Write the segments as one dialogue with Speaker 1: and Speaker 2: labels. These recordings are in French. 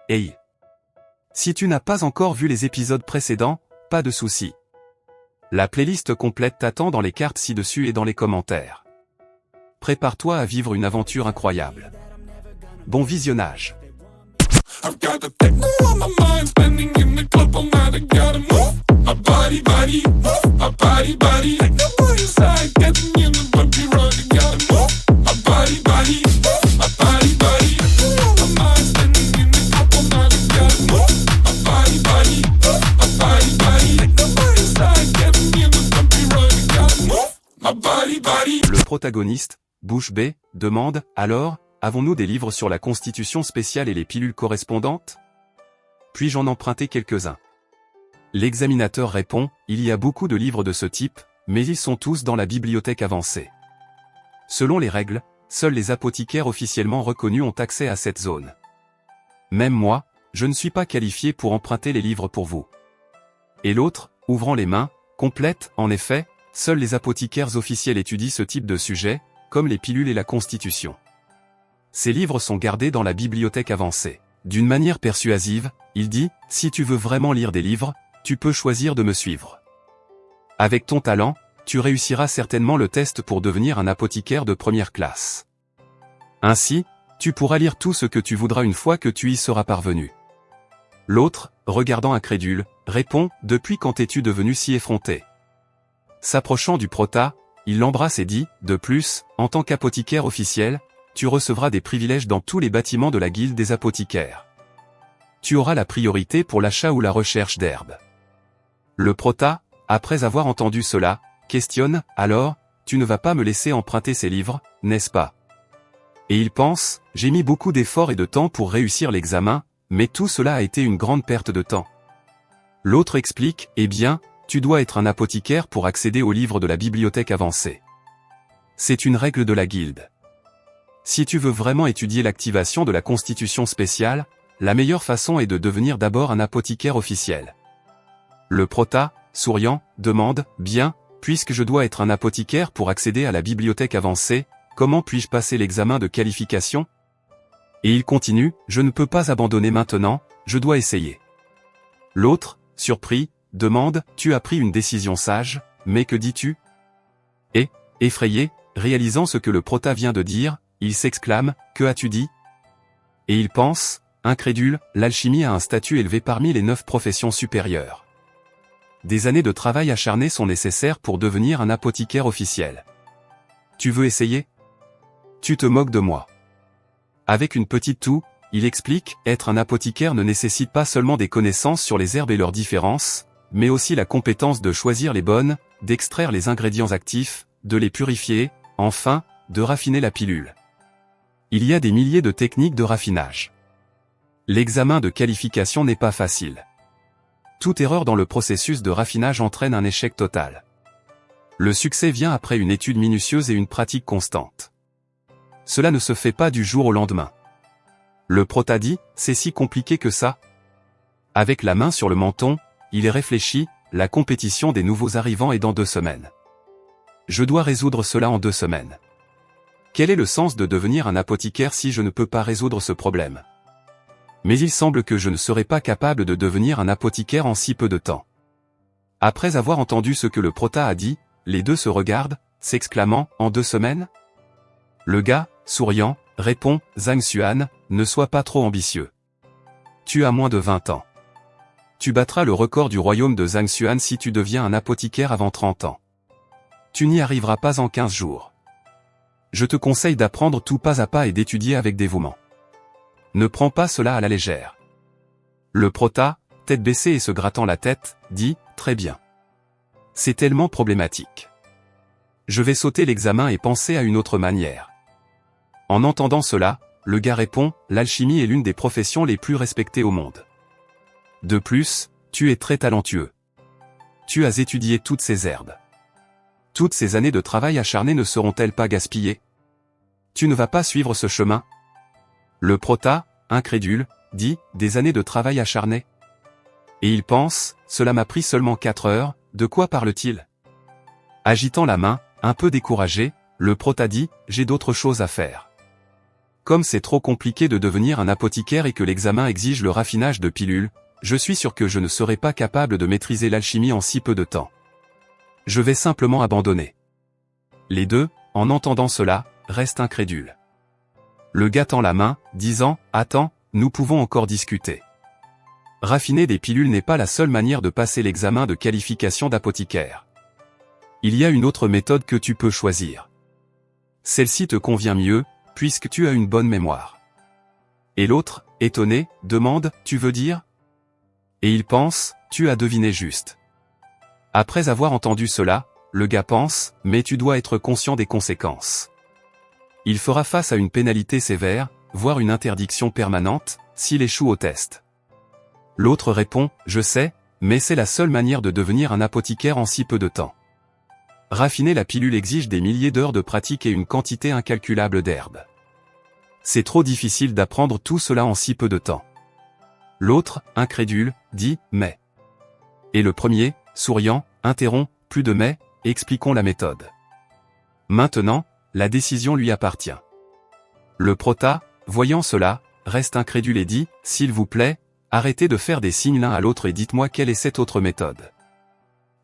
Speaker 1: Hey! Si tu n'as pas encore vu les épisodes précédents, pas de souci. La playlist complète t'attend dans les cartes ci-dessus et dans les commentaires. Prépare-toi à vivre une aventure incroyable. Bon visionnage.
Speaker 2: I've got the techno on my mind, spending in the club all night. I gotta move my body, move my body. Techno on your side, getting in the bumpy ride. I gotta move my body, move my body. Techno on my mind, spending in the club all night. I gotta move my body, move my body. Techno on your side, getting in the bumpy ride. I gotta move my body.
Speaker 1: Le protagoniste, Bouche bée, demande, alors, avons-nous des livres sur la Constitution spéciale et les pilules correspondantes? Puis-je en emprunter quelques-uns? L'examinateur répond, il y a beaucoup de livres de ce type, mais ils sont tous dans la bibliothèque avancée. Selon les règles, seuls les apothicaires officiellement reconnus ont accès à cette zone. Même moi, je ne suis pas qualifié pour emprunter les livres pour vous. Et l'autre, ouvrant les mains, complète, en effet, seuls les apothicaires officiels étudient ce type de sujet, comme les pilules et la Constitution. Ces livres sont gardés dans la bibliothèque avancée. D'une manière persuasive, il dit, si tu veux vraiment lire des livres, tu peux choisir de me suivre. Avec ton talent, tu réussiras certainement le test pour devenir un apothicaire de première classe. Ainsi, tu pourras lire tout ce que tu voudras une fois que tu y seras parvenu. L'autre, regardant incrédule, répond, depuis quand es-tu devenu si effronté? S'approchant du prota, il l'embrasse et dit, de plus, en tant qu'apothicaire officiel, tu recevras des privilèges dans tous les bâtiments de la guilde des apothicaires. Tu auras la priorité pour l'achat ou la recherche d'herbes. Le prota, après avoir entendu cela, questionne, alors, tu ne vas pas me laisser emprunter ces livres, n'est-ce pas? Et il pense, j'ai mis beaucoup d'efforts et de temps pour réussir l'examen, mais tout cela a été une grande perte de temps. L'autre explique, eh bien, tu dois être un apothicaire pour accéder aux livres de la bibliothèque avancée. C'est une règle de la guilde. Si tu veux vraiment étudier l'activation de la Constitution spéciale, la meilleure façon est de devenir d'abord un apothicaire officiel. Le prota, souriant, demande, bien, puisque je dois être un apothicaire pour accéder à la bibliothèque avancée, comment puis-je passer l'examen de qualification? Et il continue, je ne peux pas abandonner maintenant, je dois essayer. L'autre, surpris, demande, tu as pris une décision sage, mais que dis-tu? Et, effrayé, réalisant ce que le prota vient de dire, il s'exclame, que as-tu dit? Et il pense, incrédule, l'alchimie a un statut élevé parmi les 9 professions supérieures. Des années de travail acharné sont nécessaires pour devenir un apothicaire officiel. Tu veux essayer? Tu te moques de moi. Avec une petite toux, il explique, être un apothicaire ne nécessite pas seulement des connaissances sur les herbes et leurs différences, mais aussi la compétence de choisir les bonnes, d'extraire les ingrédients actifs, de les purifier, enfin, de raffiner la pilule. Il y a des milliers de techniques de raffinage. L'examen de qualification n'est pas facile. Toute erreur dans le processus de raffinage entraîne un échec total. Le succès vient après une étude minutieuse et une pratique constante. Cela ne se fait pas du jour au lendemain. Le prota dit, c'est si compliqué que ça? Avec la main sur le menton, il est réfléchi, la compétition des nouveaux arrivants est dans 2 semaines. Je dois résoudre cela en 2 semaines. Quel est le sens de devenir un apothicaire si je ne peux pas résoudre ce problème? Mais il semble que je ne serai pas capable de devenir un apothicaire en si peu de temps. Après avoir entendu ce que le prota a dit, les deux se regardent, s'exclamant, en 2 semaines? Le gars, souriant, répond, Zhang Xuan, ne sois pas trop ambitieux. Tu as moins de 20 ans. Tu battras le record du royaume de Zhang Xuan si tu deviens un apothicaire avant 30 ans. Tu n'y arriveras pas en 15 jours. Je te conseille d'apprendre tout pas à pas et d'étudier avec dévouement. Ne prends pas cela à la légère. Le prota, tête baissée et se grattant la tête, dit, très bien. C'est tellement problématique. Je vais sauter l'examen et penser à une autre manière. En entendant cela, le gars répond, l'alchimie est l'une des professions les plus respectées au monde. De plus, tu es très talentueux. Tu as étudié toutes ces herbes. Toutes ces années de travail acharné ne seront-elles pas gaspillées? Tu ne vas pas suivre ce chemin? Le prota, incrédule, dit, des années de travail acharné? Et il pense, cela m'a pris seulement 4 heures, de quoi parle-t-il? Agitant la main, un peu découragé, le prota dit, j'ai d'autres choses à faire. comme c'est trop compliqué de devenir un apothicaire et que l'examen exige le raffinage de pilules, je suis sûr que je ne serai pas capable de maîtriser l'alchimie en si peu de temps. Je vais simplement abandonner. Les deux, en entendant cela, restent incrédules. Le gars tend la main, disant « Attends, nous pouvons encore discuter. » Raffiner des pilules n'est pas la seule manière de passer l'examen de qualification d'apothicaire. Il y a une autre méthode que tu peux choisir. Celle-ci te convient mieux, puisque tu as une bonne mémoire. Et l'autre, étonné, demande « Tu veux dire ?» Et il pense « Tu as deviné juste. » Après avoir entendu cela, le gars pense « Mais tu dois être conscient des conséquences. » Il fera face à une pénalité sévère, voire une interdiction permanente, s'il échoue au test. L'autre répond « Je sais, mais c'est la seule manière de devenir un apothicaire en si peu de temps. Raffiner la pilule exige des milliers d'heures de pratique et une quantité incalculable d'herbes. C'est trop difficile d'apprendre tout cela en si peu de temps. » L'autre, incrédule, dit « Mais. » Et le premier, souriant, interrompt « Plus de mais, expliquons la méthode. » Maintenant, la décision lui appartient. Le prota, voyant cela, reste incrédule et dit « S'il vous plaît, arrêtez de faire des signes l'un à l'autre et dites-moi quelle est cette autre méthode. »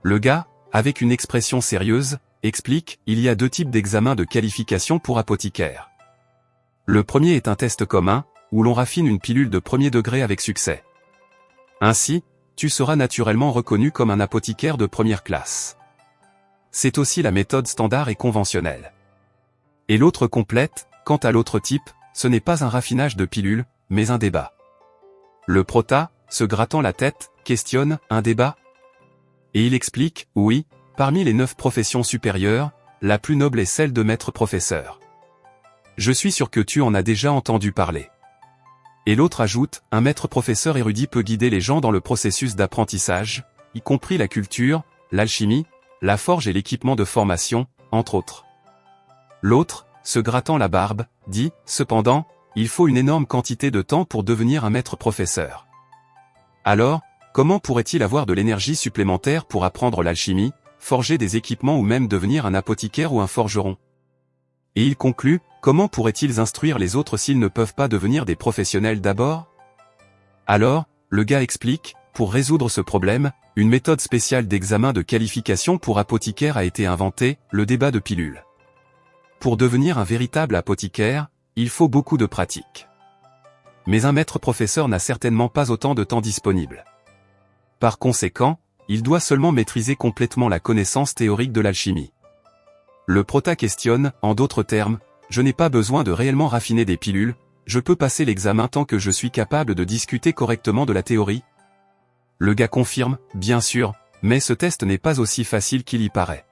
Speaker 1: Le gars, avec une expression sérieuse, explique « Il y a deux types d'examens de qualification pour apothicaire. Le premier est un test commun, où l'on raffine une pilule de premier degré avec succès. Ainsi, tu seras naturellement reconnu comme un apothicaire de première classe. C'est aussi la méthode standard et conventionnelle. Et l'autre complète, quant à l'autre type, ce n'est pas un raffinage de pilule, mais un débat. Le prota, se grattant la tête, questionne « Un débat ?» Et il explique « Oui, parmi les 9 professions supérieures, la plus noble est celle de maître professeur. Je suis sûr que tu en as déjà entendu parler. » Et l'autre ajoute « Un maître professeur érudit peut guider les gens dans le processus d'apprentissage, y compris la culture, l'alchimie, la forge et l'équipement de formation, entre autres. » L'autre, se grattant la barbe, dit « Cependant, il faut une énorme quantité de temps pour devenir un maître professeur. Alors, comment pourrait-il avoir de l'énergie supplémentaire pour apprendre l'alchimie, forger des équipements ou même devenir un apothicaire ou un forgeron? Et il conclut, comment pourraient-ils instruire les autres s'ils ne peuvent pas devenir des professionnels d'abord? Alors, le gars explique, pour résoudre ce problème, une méthode spéciale d'examen de qualification pour apothicaire a été inventée, le débat de pilules. Pour devenir un véritable apothicaire, il faut beaucoup de pratique. Mais un maître professeur n'a certainement pas autant de temps disponible. Par conséquent, il doit seulement maîtriser complètement la connaissance théorique de l'alchimie. Le prota questionne, en d'autres termes, je n'ai pas besoin de réellement raffiner des pilules, je peux passer l'examen tant que je suis capable de discuter correctement de la théorie? Le gars confirme, bien sûr, mais ce test n'est pas aussi facile qu'il y paraît.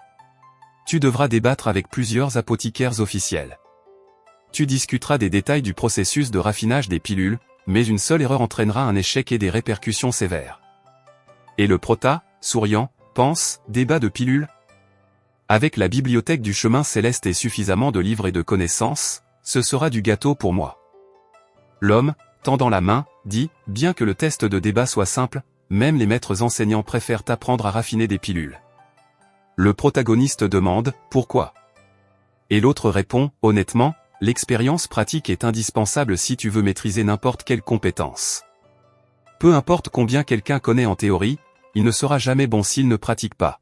Speaker 1: Tu devras débattre avec plusieurs apothicaires officiels. Tu discuteras des détails du processus de raffinage des pilules, mais une seule erreur entraînera un échec et des répercussions sévères. Et le prota, souriant, pense, débat de pilules? Avec la bibliothèque du chemin céleste et suffisamment de livres et de connaissances, ce sera du gâteau pour moi. L'homme, tendant la main, dit, bien que le test de débat soit simple, même les maîtres enseignants préfèrent apprendre à raffiner des pilules. Le protagoniste demande, pourquoi? Et l'autre répond, honnêtement, l'expérience pratique est indispensable si tu veux maîtriser n'importe quelle compétence. Peu importe combien quelqu'un connaît en théorie, il ne sera jamais bon s'il ne pratique pas.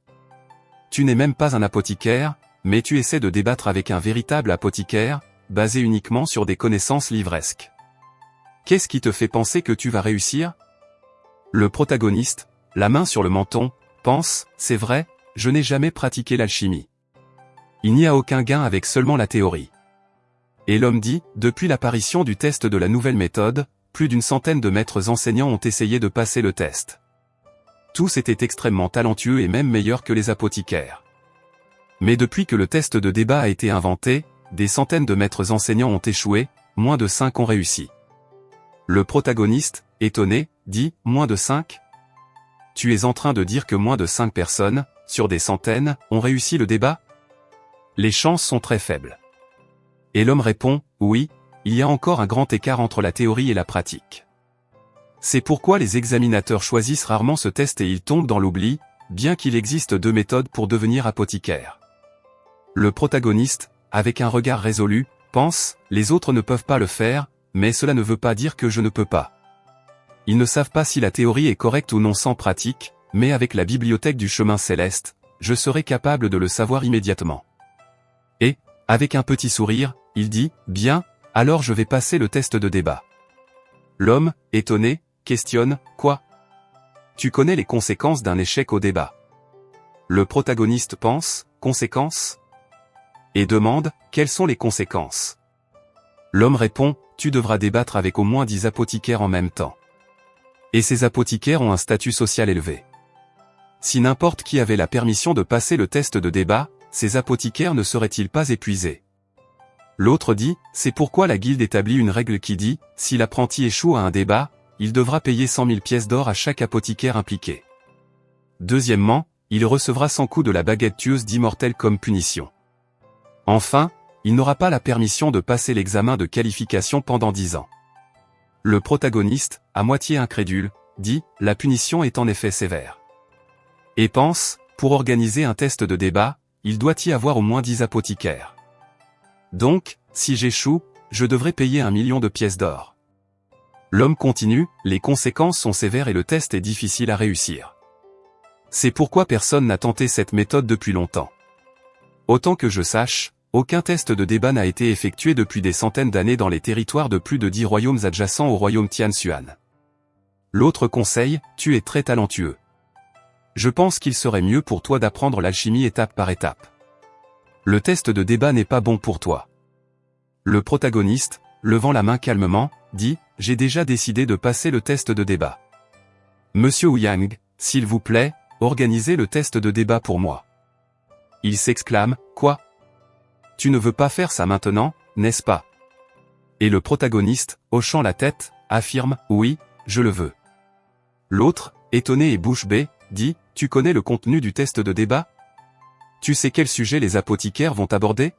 Speaker 1: Tu n'es même pas un apothicaire, mais tu essaies de débattre avec un véritable apothicaire, basé uniquement sur des connaissances livresques. Qu'est-ce qui te fait penser que tu vas réussir? Le protagoniste, la main sur le menton, pense, c'est vrai, je n'ai jamais pratiqué l'alchimie. Il n'y a aucun gain avec seulement la théorie. Et l'homme dit, depuis l'apparition du test de la nouvelle méthode, plus d'une centaine de maîtres enseignants ont essayé de passer le test. Tous étaient extrêmement talentueux et même meilleurs que les apothicaires. Mais depuis que le test de débat a été inventé, des centaines de maîtres enseignants ont échoué, moins de 5 ont réussi. Le protagoniste, étonné, dit, moins de 5? Tu es en train de dire que moins de 5 personnes, sur des centaines, ont réussi le débat? Les chances sont très faibles. Et l'homme répond, oui, il y a encore un grand écart entre la théorie et la pratique. C'est pourquoi les examinateurs choisissent rarement ce test et ils tombent dans l'oubli, bien qu'il existe 2 méthodes pour devenir apothicaire. Le protagoniste, avec un regard résolu, pense, les autres ne peuvent pas le faire, mais cela ne veut pas dire que je ne peux pas. Ils ne savent pas si la théorie est correcte ou non sans pratique, mais avec la bibliothèque du chemin céleste, je serai capable de le savoir immédiatement. Et, avec un petit sourire, il dit, bien, alors je vais passer le test de débat. L'homme, étonné, questionne, quoi? Tu connais les conséquences d'un échec au débat. Le protagoniste pense, conséquences? Et demande, quelles sont les conséquences? L'homme répond, tu devras débattre avec au moins 10 apothicaires en même temps. Et ces apothicaires ont un statut social élevé. Si n'importe qui avait la permission de passer le test de débat, ces apothicaires ne seraient-ils pas épuisés? L'autre dit, c'est pourquoi la guilde établit une règle qui dit, si l'apprenti échoue à un débat, il devra payer 100 000 pièces d'or à chaque apothicaire impliqué. Deuxièmement, il recevra 100 coups de la baguette tueuse d'immortel comme punition. Enfin, il n'aura pas la permission de passer l'examen de qualification pendant 10 ans. Le protagoniste, à moitié incrédule, dit, la punition est en effet sévère. Et pense, pour organiser un test de débat, il doit y avoir au moins 10 apothicaires. Donc, si j'échoue, je devrais payer 1 million de pièces d'or. L'homme continue, les conséquences sont sévères et le test est difficile à réussir. C'est pourquoi personne n'a tenté cette méthode depuis longtemps. Autant que je sache, aucun test de débat n'a été effectué depuis des centaines d'années dans les territoires de plus de 10 royaumes adjacents au royaume Tianshuan. L'autre conseil, tu es très talentueux. Je pense qu'il serait mieux pour toi d'apprendre l'alchimie étape par étape. Le test de débat n'est pas bon pour toi. Le protagoniste, levant la main calmement, dit, j'ai déjà décidé de passer le test de débat. Monsieur Ouyang, s'il vous plaît, organisez le test de débat pour moi. Il s'exclame, quoi? Tu ne veux pas faire ça maintenant, n'est-ce pas? Et le protagoniste, hochant la tête, affirme, oui, je le veux. L'autre, étonné et bouche bée, dit, tu connais le contenu du test de débat? Tu sais quel sujet les apothicaires vont aborder?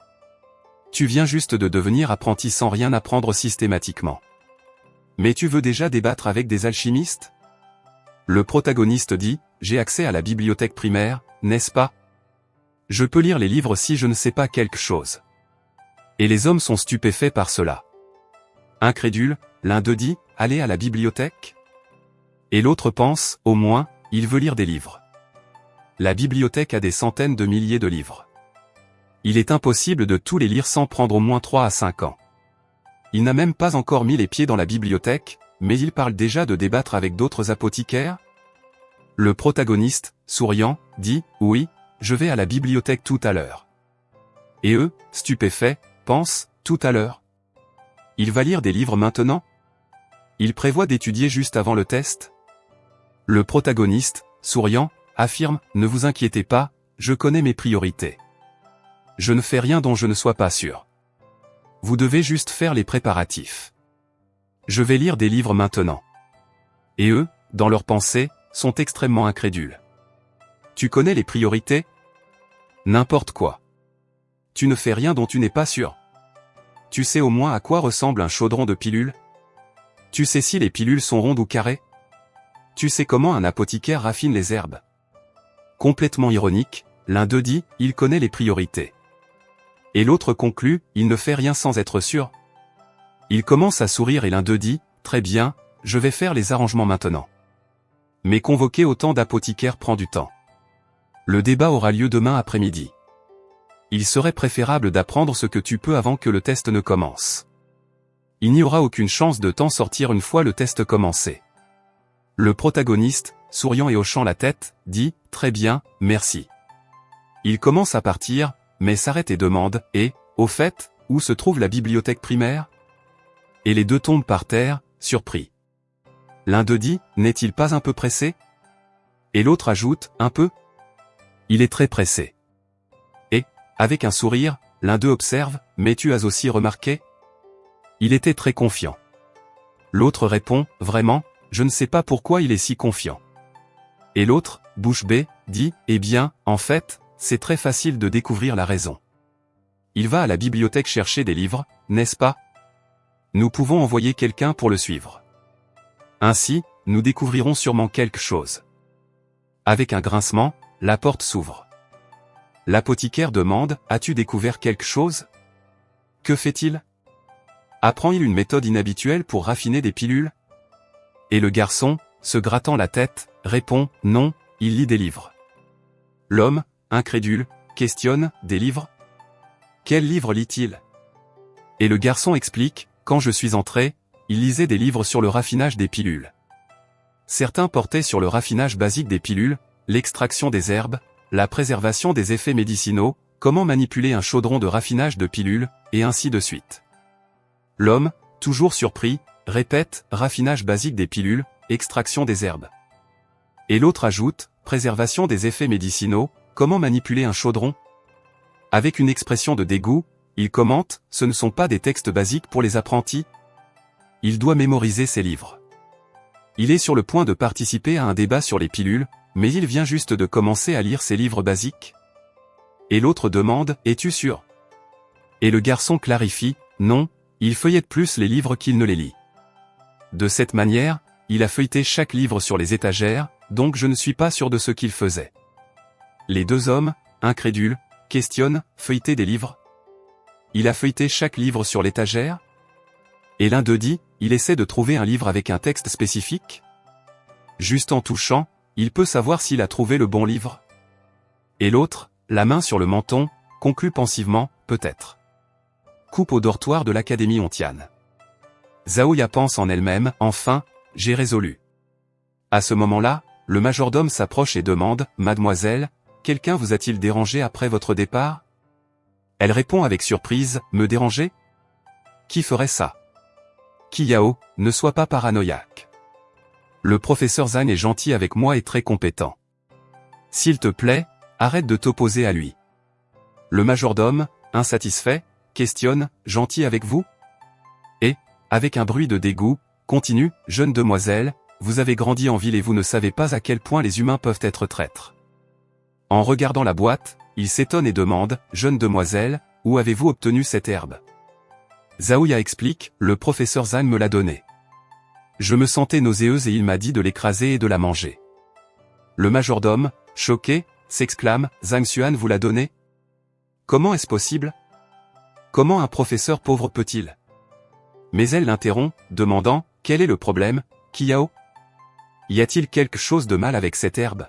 Speaker 1: Tu viens juste de devenir apprenti sans rien apprendre systématiquement. Mais tu veux déjà débattre avec des alchimistes? Le protagoniste dit, j'ai accès à la bibliothèque primaire, n'est-ce pas? Je peux lire les livres si je ne sais pas quelque chose. Et les hommes sont stupéfaits par cela. Incrédule, l'un d'eux dit, allez à la bibliothèque? Et l'autre pense, au moins, il veut lire des livres. La bibliothèque a des centaines de milliers de livres. Il est impossible de tous les lire sans prendre au moins 3 à 5 ans. Il n'a même pas encore mis les pieds dans la bibliothèque, mais il parle déjà de débattre avec d'autres apothicaires? Le protagoniste, souriant, dit, oui, je vais à la bibliothèque tout à l'heure. Et eux, stupéfaits, pensent, tout à l'heure? Il va lire des livres maintenant? Il prévoit d'étudier juste avant le test? Le protagoniste, souriant, affirme, ne vous inquiétez pas, je connais mes priorités. Je ne fais rien dont je ne sois pas sûr. Vous devez juste faire les préparatifs. Je vais lire des livres maintenant. Et eux, dans leurs pensées, sont extrêmement incrédules. Tu connais les priorités? N'importe quoi. Tu ne fais rien dont tu n'es pas sûr. Tu sais au moins à quoi ressemble un chaudron de pilules? Tu sais si les pilules sont rondes ou carrées? Tu sais comment un apothicaire raffine les herbes? Complètement ironique, l'un d'eux dit, il connaît les priorités. Et l'autre conclut, il ne fait rien sans être sûr. Il commence à sourire et l'un d'eux dit, très bien, je vais faire les arrangements maintenant. Mais convoquer autant d'apothicaires prend du temps. Le débat aura lieu demain après-midi. Il serait préférable d'apprendre ce que tu peux avant que le test ne commence. Il n'y aura aucune chance de t'en sortir une fois le test commencé. Le protagoniste, souriant et hochant la tête, dit, très bien, merci. Il commence à partir, mais s'arrête et demande, et, au fait, où se trouve la bibliothèque primaire? Et les deux tombent par terre, surpris. L'un d'eux dit, n'est-il pas un peu pressé? Et l'autre ajoute, un peu? Il est très pressé. Et, avec un sourire, l'un d'eux observe, mais tu as aussi remarqué? Il était très confiant. L'autre répond, vraiment, je ne sais pas pourquoi il est si confiant. Et l'autre, bouche bée, dit, eh bien, en fait, c'est très facile de découvrir la raison. Il va à la bibliothèque chercher des livres, n'est-ce pas? Nous pouvons envoyer quelqu'un pour le suivre. Ainsi, nous découvrirons sûrement quelque chose. Avec un grincement, la porte s'ouvre. L'apothicaire demande, as-tu découvert quelque chose? Que fait-il? Apprend-il une méthode inhabituelle pour raffiner des pilules? Et le garçon, se grattant la tête, répond, non, il lit des livres. L'homme, incrédule, questionne, des livres? Quels livres lit-il? Et le garçon explique, quand je suis entré, il lisait des livres sur le raffinage des pilules. Certains portaient sur le raffinage basique des pilules, l'extraction des herbes, la préservation des effets médicinaux, comment manipuler un chaudron de raffinage de pilules, et ainsi de suite. L'homme, toujours surpris, répète, raffinage basique des pilules, extraction des herbes. Et l'autre ajoute, préservation des effets médicinaux, comment manipuler un chaudron? Avec une expression de dégoût, il commente, ce ne sont pas des textes basiques pour les apprentis. Il doit mémoriser ces livres. Il est sur le point de participer à un débat sur les pilules, mais il vient juste de commencer à lire ces livres basiques. Et l'autre demande, es-tu sûr? Et le garçon clarifie, non, il feuillette plus les livres qu'il ne les lit. De cette manière, il a feuilleté chaque livre sur les étagères, donc je ne suis pas sûr de ce qu'il faisait. Les deux hommes, incrédules, questionnent, feuilleter des livres? Il a feuilleté chaque livre sur l'étagère? Et l'un d'eux dit, il essaie de trouver un livre avec un texte spécifique? Juste en touchant, il peut savoir s'il a trouvé le bon livre. Et l'autre, la main sur le menton, conclut pensivement, peut-être. Coupe au dortoir de l'Académie Ontiane. Zaouya pense en elle-même, enfin, j'ai résolu. À ce moment-là, le majordome s'approche et demande, Mademoiselle, quelqu'un vous a-t-il dérangé après votre départ? Elle répond avec surprise, me déranger? Qui ferait ça? Kiyao, ne sois pas paranoïaque. Le professeur Zhang est gentil avec moi et très compétent. S'il te plaît, arrête de t'opposer à lui. Le majordome, insatisfait, questionne, gentil avec vous? Et, avec un bruit de dégoût, continue, jeune demoiselle, vous avez grandi en ville et vous ne savez pas à quel point les humains peuvent être traîtres. En regardant la boîte, il s'étonne et demande, jeune demoiselle, où avez-vous obtenu cette herbe? Zaouya explique, le professeur Zhang me l'a donnée. Je me sentais nauséeuse et il m'a dit de l'écraser et de la manger. Le majordome, choqué, s'exclame, Zhang Xuan vous l'a donnée? Comment est-ce possible? Comment un professeur pauvre peut-il? Mais elle l'interrompt, demandant, quel est le problème, Kiyao? Y a-t-il quelque chose de mal avec cette herbe?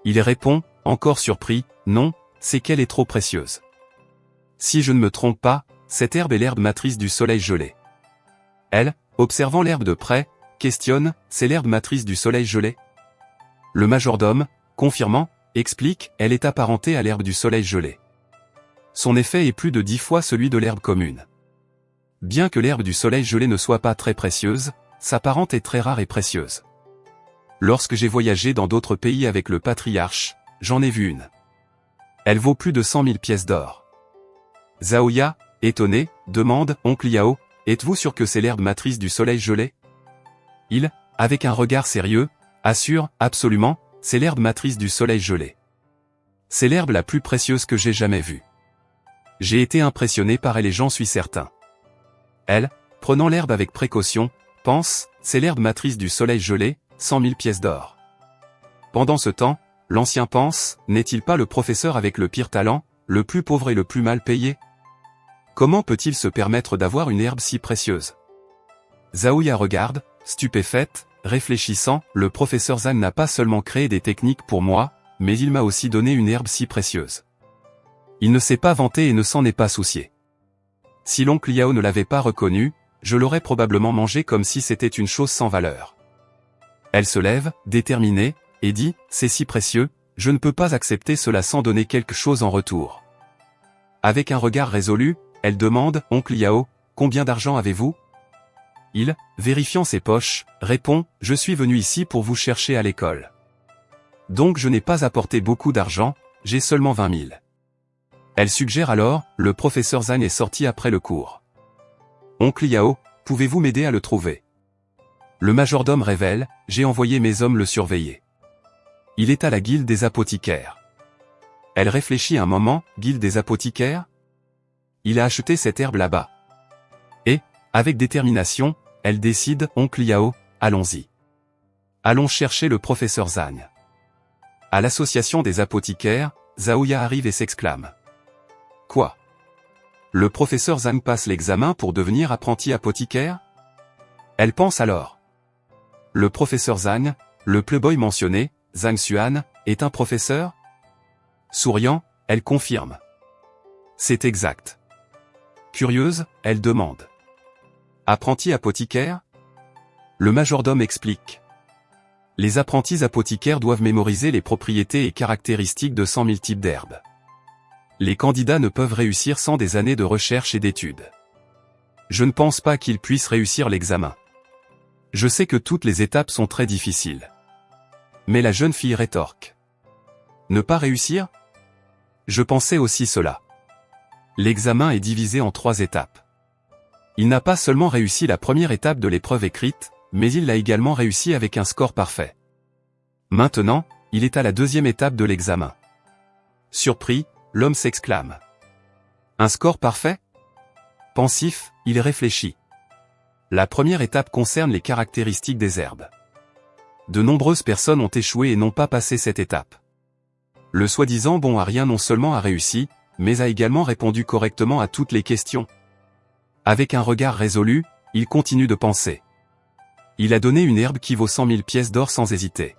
Speaker 1: Il répond, encore surpris, non, c'est qu'elle est trop précieuse. Si je ne me trompe pas, cette herbe est l'herbe matrice du soleil gelé. Elle, observant l'herbe de près, questionne, c'est l'herbe matrice du soleil gelé? Le majordome, confirmant, explique, elle est apparentée à l'herbe du soleil gelé. Son effet est plus de 10 fois celui de l'herbe commune. Bien que l'herbe du soleil gelé ne soit pas très précieuse, sa parente est très rare et précieuse. Lorsque j'ai voyagé dans d'autres pays avec le patriarche, j'en ai vu une. Elle vaut plus de 100 000 pièces d'or. Zaouya, étonné, demande, oncle Yao, êtes-vous sûr que c'est l'herbe matrice du soleil gelé? Il, avec un regard sérieux, assure, absolument, c'est l'herbe matrice du soleil gelé. C'est l'herbe la plus précieuse que j'ai jamais vue. J'ai été impressionné par elle et j'en suis certain. Elle, prenant l'herbe avec précaution, pense, c'est l'herbe matrice du soleil gelé, 100 000 pièces d'or. Pendant ce temps, l'ancien pense, n'est-il pas le professeur avec le pire talent, le plus pauvre et le plus mal payé? Comment peut-il se permettre d'avoir une herbe si précieuse? Zaouya regarde, stupéfaite, réfléchissant, le professeur Zhang n'a pas seulement créé des techniques pour moi, mais il m'a aussi donné une herbe si précieuse. Il ne s'est pas vanté et ne s'en est pas soucié. Si l'oncle Yao ne l'avait pas reconnu, je l'aurais probablement mangé comme si c'était une chose sans valeur. Elle se lève, déterminée, et dit, c'est si précieux, je ne peux pas accepter cela sans donner quelque chose en retour. Avec un regard résolu, elle demande, oncle Yao, combien d'argent avez-vous? Il, vérifiant ses poches, répond, je suis venu ici pour vous chercher à l'école. Donc je n'ai pas apporté beaucoup d'argent, j'ai seulement 20 000. Elle suggère alors, le professeur Zhang est sorti après le cours. Oncle Yao, pouvez-vous m'aider à le trouver? Le majordome révèle, j'ai envoyé mes hommes le surveiller. Il est à la guilde des apothicaires. Elle réfléchit un moment, guilde des apothicaires? Il a acheté cette herbe là-bas. Et, avec détermination, elle décide, oncle Yao, allons-y. Allons chercher le professeur Zhang. À l'association des apothicaires, Zaouya arrive et s'exclame. Quoi? Le professeur Zhang passe l'examen pour devenir apprenti apothicaire? Elle pense alors. Le professeur Zhang, le playboy mentionné, Zhang Xuan, est un professeur? Souriant, elle confirme. C'est exact. Curieuse, elle demande. Apprenti apothicaire? Le majordome explique. Les apprentis apothicaires doivent mémoriser les propriétés et caractéristiques de 100 000 types d'herbes. Les candidats ne peuvent réussir sans des années de recherche et d'études. Je ne pense pas qu'ils puissent réussir l'examen. Je sais que toutes les étapes sont très difficiles. Mais la jeune fille rétorque. Ne pas réussir? Je pensais aussi cela. L'examen est divisé en 3 étapes. Il n'a pas seulement réussi la première étape de l'épreuve écrite, mais il l'a également réussi avec un score parfait. Maintenant, il est à la 2e étape de l'examen. Surpris, l'homme s'exclame. Un score parfait? Pensif, il réfléchit. La première étape concerne les caractéristiques des herbes. De nombreuses personnes ont échoué et n'ont pas passé cette étape. Le soi-disant bon à rien non seulement a réussi, mais a également répondu correctement à toutes les questions. Avec un regard résolu, il continue de penser. Il a donné une herbe qui vaut 100 000 pièces d'or sans hésiter.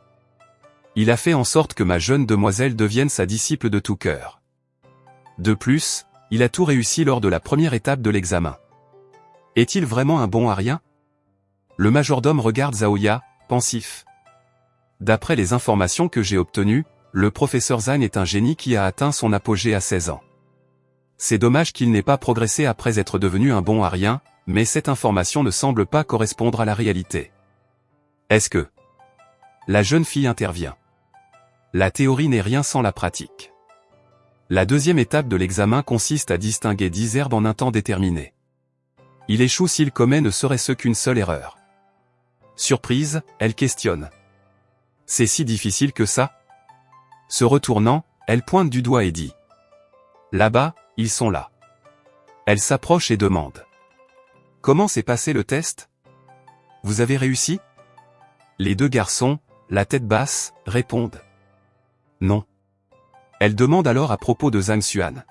Speaker 1: Il a fait en sorte que ma jeune demoiselle devienne sa disciple de tout cœur. De plus, il a tout réussi lors de la première étape de l'examen. Est-il vraiment un bon à rien? Le majordome regarde Zaoya, pensif. D'après les informations que j'ai obtenues, le professeur Zhang est un génie qui a atteint son apogée à 16 ans. C'est dommage qu'il n'ait pas progressé après être devenu un bon à rien, mais cette information ne semble pas correspondre à la réalité. Est-ce que... La jeune fille intervient. La théorie n'est rien sans la pratique. La 2e étape de l'examen consiste à distinguer 10 herbes en un temps déterminé. Il échoue s'il commet ne serait-ce qu'une seule erreur. Surprise, elle questionne. C'est si difficile que ça? Se retournant, elle pointe du doigt et dit. Là-bas, ils sont là. Elle s'approche et demande. Comment s'est passé le test? Vous avez réussi? Les 2 garçons, la tête basse, répondent. Non. Elle demande alors à propos de Zhang Xuan.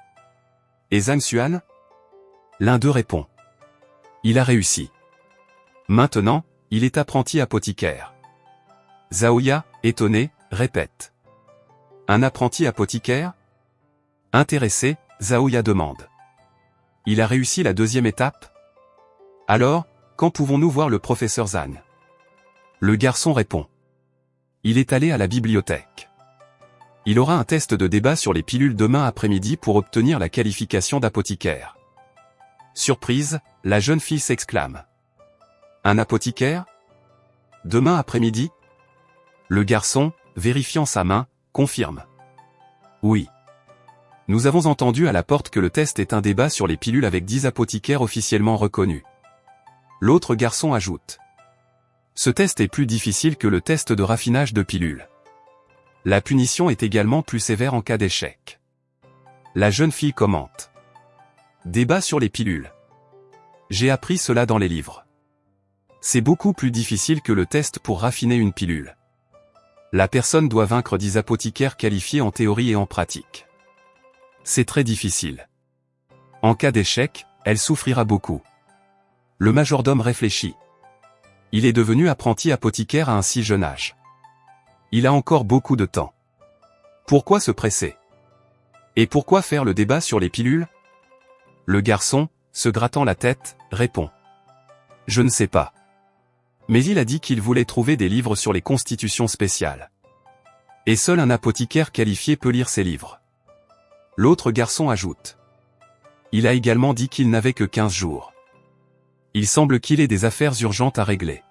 Speaker 1: Et Zhang Xuan? L'un d'eux répond. Il a réussi. Maintenant, il est apprenti apothicaire. Zaoya, étonné, répète. Un apprenti apothicaire? Intéressé, Zaoya demande. Il a réussi la 2e étape? Alors, quand pouvons-nous voir le professeur Zhang? Le garçon répond. Il est allé à la bibliothèque. Il aura un test de débat sur les pilules demain après-midi pour obtenir la qualification d'apothicaire. Surprise, la jeune fille s'exclame. Un apothicaire? Demain après-midi? Le garçon, vérifiant sa main, confirme. Oui. Nous avons entendu à la porte que le test est un débat sur les pilules avec 10 apothicaires officiellement reconnus. L'autre garçon ajoute. Ce test est plus difficile que le test de raffinage de pilules. La punition est également plus sévère en cas d'échec. La jeune fille commente. Débat sur les pilules. J'ai appris cela dans les livres. C'est beaucoup plus difficile que le test pour raffiner une pilule. La personne doit vaincre 10 apothicaires qualifiés en théorie et en pratique. C'est très difficile. En cas d'échec, elle souffrira beaucoup. Le majordome réfléchit. Il est devenu apprenti apothicaire à un si jeune âge. Il a encore beaucoup de temps. Pourquoi se presser? Et pourquoi faire le débat sur les pilules? Le garçon, se grattant la tête, répond. Je ne sais pas. Mais il a dit qu'il voulait trouver des livres sur les constitutions spéciales. Et seul un apothicaire qualifié peut lire ces livres. L'autre garçon ajoute. Il a également dit qu'il n'avait que 15 jours. Il semble qu'il ait des affaires urgentes à régler.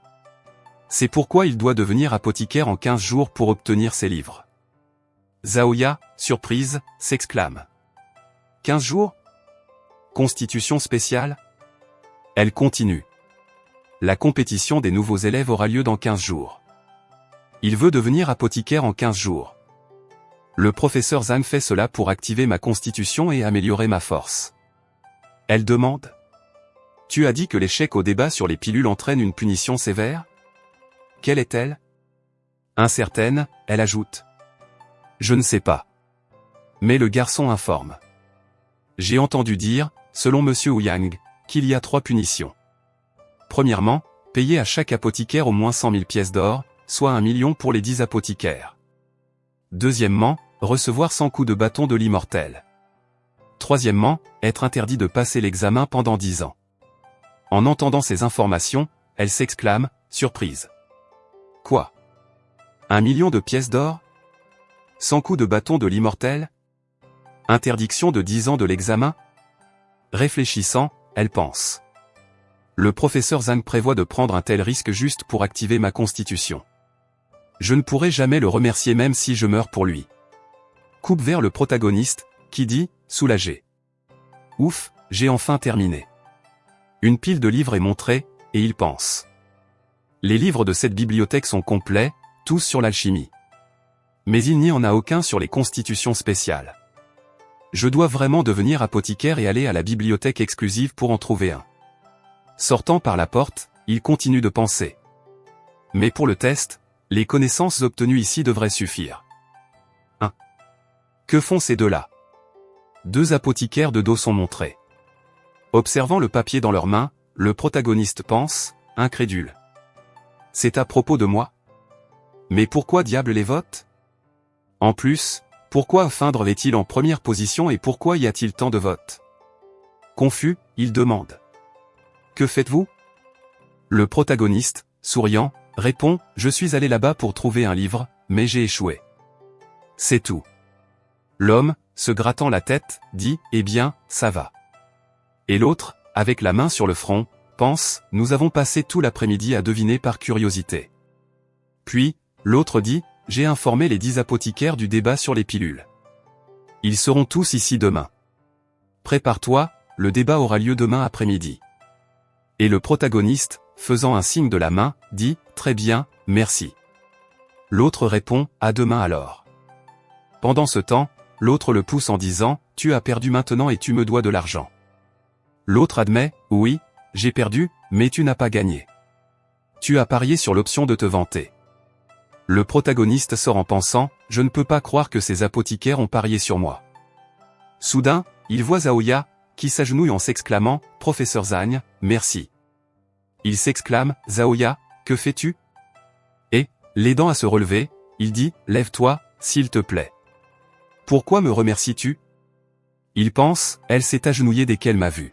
Speaker 1: C'est pourquoi il doit devenir apothicaire en 15 jours pour obtenir ses livres. Zaoya, surprise, s'exclame. 15 jours? Constitution spéciale? Elle continue. La compétition des nouveaux élèves aura lieu dans 15 jours. Il veut devenir apothicaire en 15 jours. Le professeur Zhang fait cela pour activer ma constitution et améliorer ma force. Elle demande. Tu as dit que l'échec au débat sur les pilules entraîne une punition sévère? Quelle est-elle? Incertaine, elle ajoute. Je ne sais pas. Mais le garçon informe. J'ai entendu dire, selon Monsieur Ouyang, qu'il y a 3 punitions. Premièrement, payer à chaque apothicaire au moins 100 000 pièces d'or, soit 1 million pour les 10 apothicaires. Deuxièmement, recevoir 100 coups de bâton de l'immortel. Troisièmement, être interdit de passer l'examen pendant 10 ans. En entendant ces informations, elle s'exclame, surprise. Quoi? 1 million de pièces d'or? 100 coups de bâton de l'immortel? Interdiction de 10 ans de l'examen? Réfléchissant, elle pense. Le professeur Zhang prévoit de prendre un tel risque juste pour activer ma constitution. Je ne pourrai jamais le remercier même si je meurs pour lui. Coupe vers le protagoniste, qui dit, soulagé. Ouf, j'ai enfin terminé. Une pile de livres est montrée, et il pense. Les livres de cette bibliothèque sont complets, tous sur l'alchimie. Mais il n'y en a aucun sur les constitutions spéciales. Je dois vraiment devenir apothicaire et aller à la bibliothèque exclusive pour en trouver un. Sortant par la porte, il continue de penser. Mais pour le test, les connaissances obtenues ici devraient suffire. 1. Que font ces deux-là? 2 apothicaires de dos sont montrés. Observant le papier dans leurs mains, le protagoniste pense, incrédule. C'est à propos de moi? Mais pourquoi diable les votes? En plus, pourquoi Feindre est-il en première position et pourquoi y a-t-il tant de votes? Confus, il demande. Que faites-vous? Le protagoniste, souriant, répond, je suis allé là-bas pour trouver un livre, mais j'ai échoué. C'est tout. L'homme, se grattant la tête, dit, eh bien, ça va. Et l'autre, avec la main sur le front, pense, nous avons passé tout l'après-midi à deviner par curiosité. Puis, l'autre dit, j'ai informé les 10 apothicaires du débat sur les pilules. Ils seront tous ici demain. Prépare-toi, le débat aura lieu demain après-midi. Et le protagoniste, faisant un signe de la main, dit, très bien, merci. L'autre répond, à demain alors. Pendant ce temps, l'autre le pousse en disant, tu as perdu maintenant et tu me dois de l'argent. L'autre admet, oui, j'ai perdu, mais tu n'as pas gagné. Tu as parié sur l'option de te vanter. Le protagoniste sort en pensant, je ne peux pas croire que ces apothicaires ont parié sur moi. Soudain, il voit Zaoya, qui s'agenouille en s'exclamant, professeur Zhang, merci. Il s'exclame, Zaoya, que fais-tu? Et, l'aidant à se relever, il dit, lève-toi, s'il te plaît. Pourquoi me remercies-tu? Il pense, elle s'est agenouillée dès qu'elle m'a vu.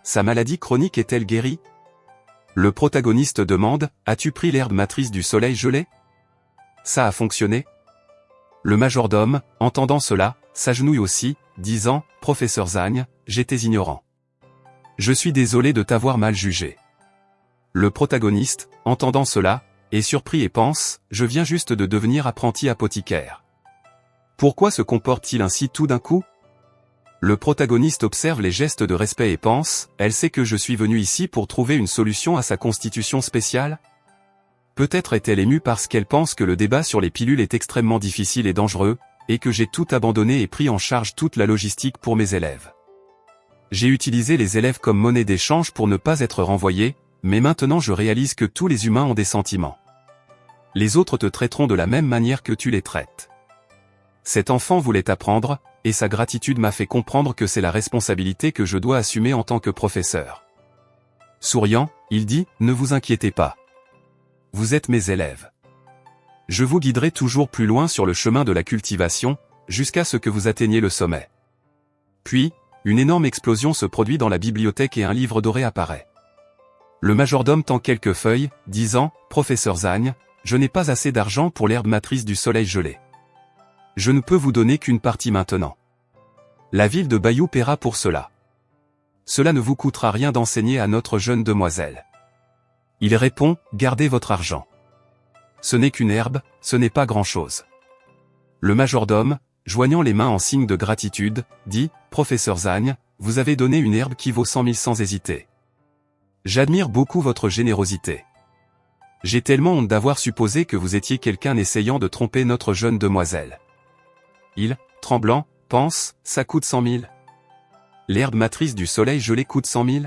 Speaker 1: Sa maladie chronique est-elle guérie? Le protagoniste demande, as-tu pris l'herbe matrice du soleil gelé? Ça a fonctionné? Le majordome, entendant cela, s'agenouille aussi, disant, professeur Zhang, j'étais ignorant. Je suis désolé de t'avoir mal jugé. Le protagoniste, entendant cela, est surpris et pense, je viens juste de devenir apprenti apothicaire. Pourquoi se comporte-t-il ainsi tout d'un coup? Le protagoniste observe les gestes de respect et pense, elle sait que je suis venu ici pour trouver une solution à sa constitution spéciale? Peut-être est-elle émue parce qu'elle pense que le débat sur les pilules est extrêmement difficile et dangereux, et que j'ai tout abandonné et pris en charge toute la logistique pour mes élèves. J'ai utilisé les élèves comme monnaie d'échange pour ne pas être renvoyé, mais maintenant je réalise que tous les humains ont des sentiments. Les autres te traiteront de la même manière que tu les traites. Cet enfant voulait apprendre, et sa gratitude m'a fait comprendre que c'est la responsabilité que je dois assumer en tant que professeur. Souriant, il dit, ne vous inquiétez pas. Vous êtes mes élèves. Je vous guiderai toujours plus loin sur le chemin de la cultivation, jusqu'à ce que vous atteigniez le sommet. Puis, une énorme explosion se produit dans la bibliothèque et un livre doré apparaît. Le majordome tend quelques feuilles, disant, professeur Zhang, je n'ai pas assez d'argent pour l'herbe matrice du soleil gelé. Je ne peux vous donner qu'une partie maintenant. La ville de Bayou paiera pour cela. Cela ne vous coûtera rien d'enseigner à notre jeune demoiselle. Il répond, gardez votre argent. Ce n'est qu'une herbe, ce n'est pas grand-chose. Le majordome, joignant les mains en signe de gratitude, dit, professeur Zhang, vous avez donné une herbe qui vaut 100 000 sans hésiter. J'admire beaucoup votre générosité. J'ai tellement honte d'avoir supposé que vous étiez quelqu'un essayant de tromper notre jeune demoiselle. Il, tremblant, pense, ça coûte 100 000. L'herbe matrice du soleil gelé coûte 100 000?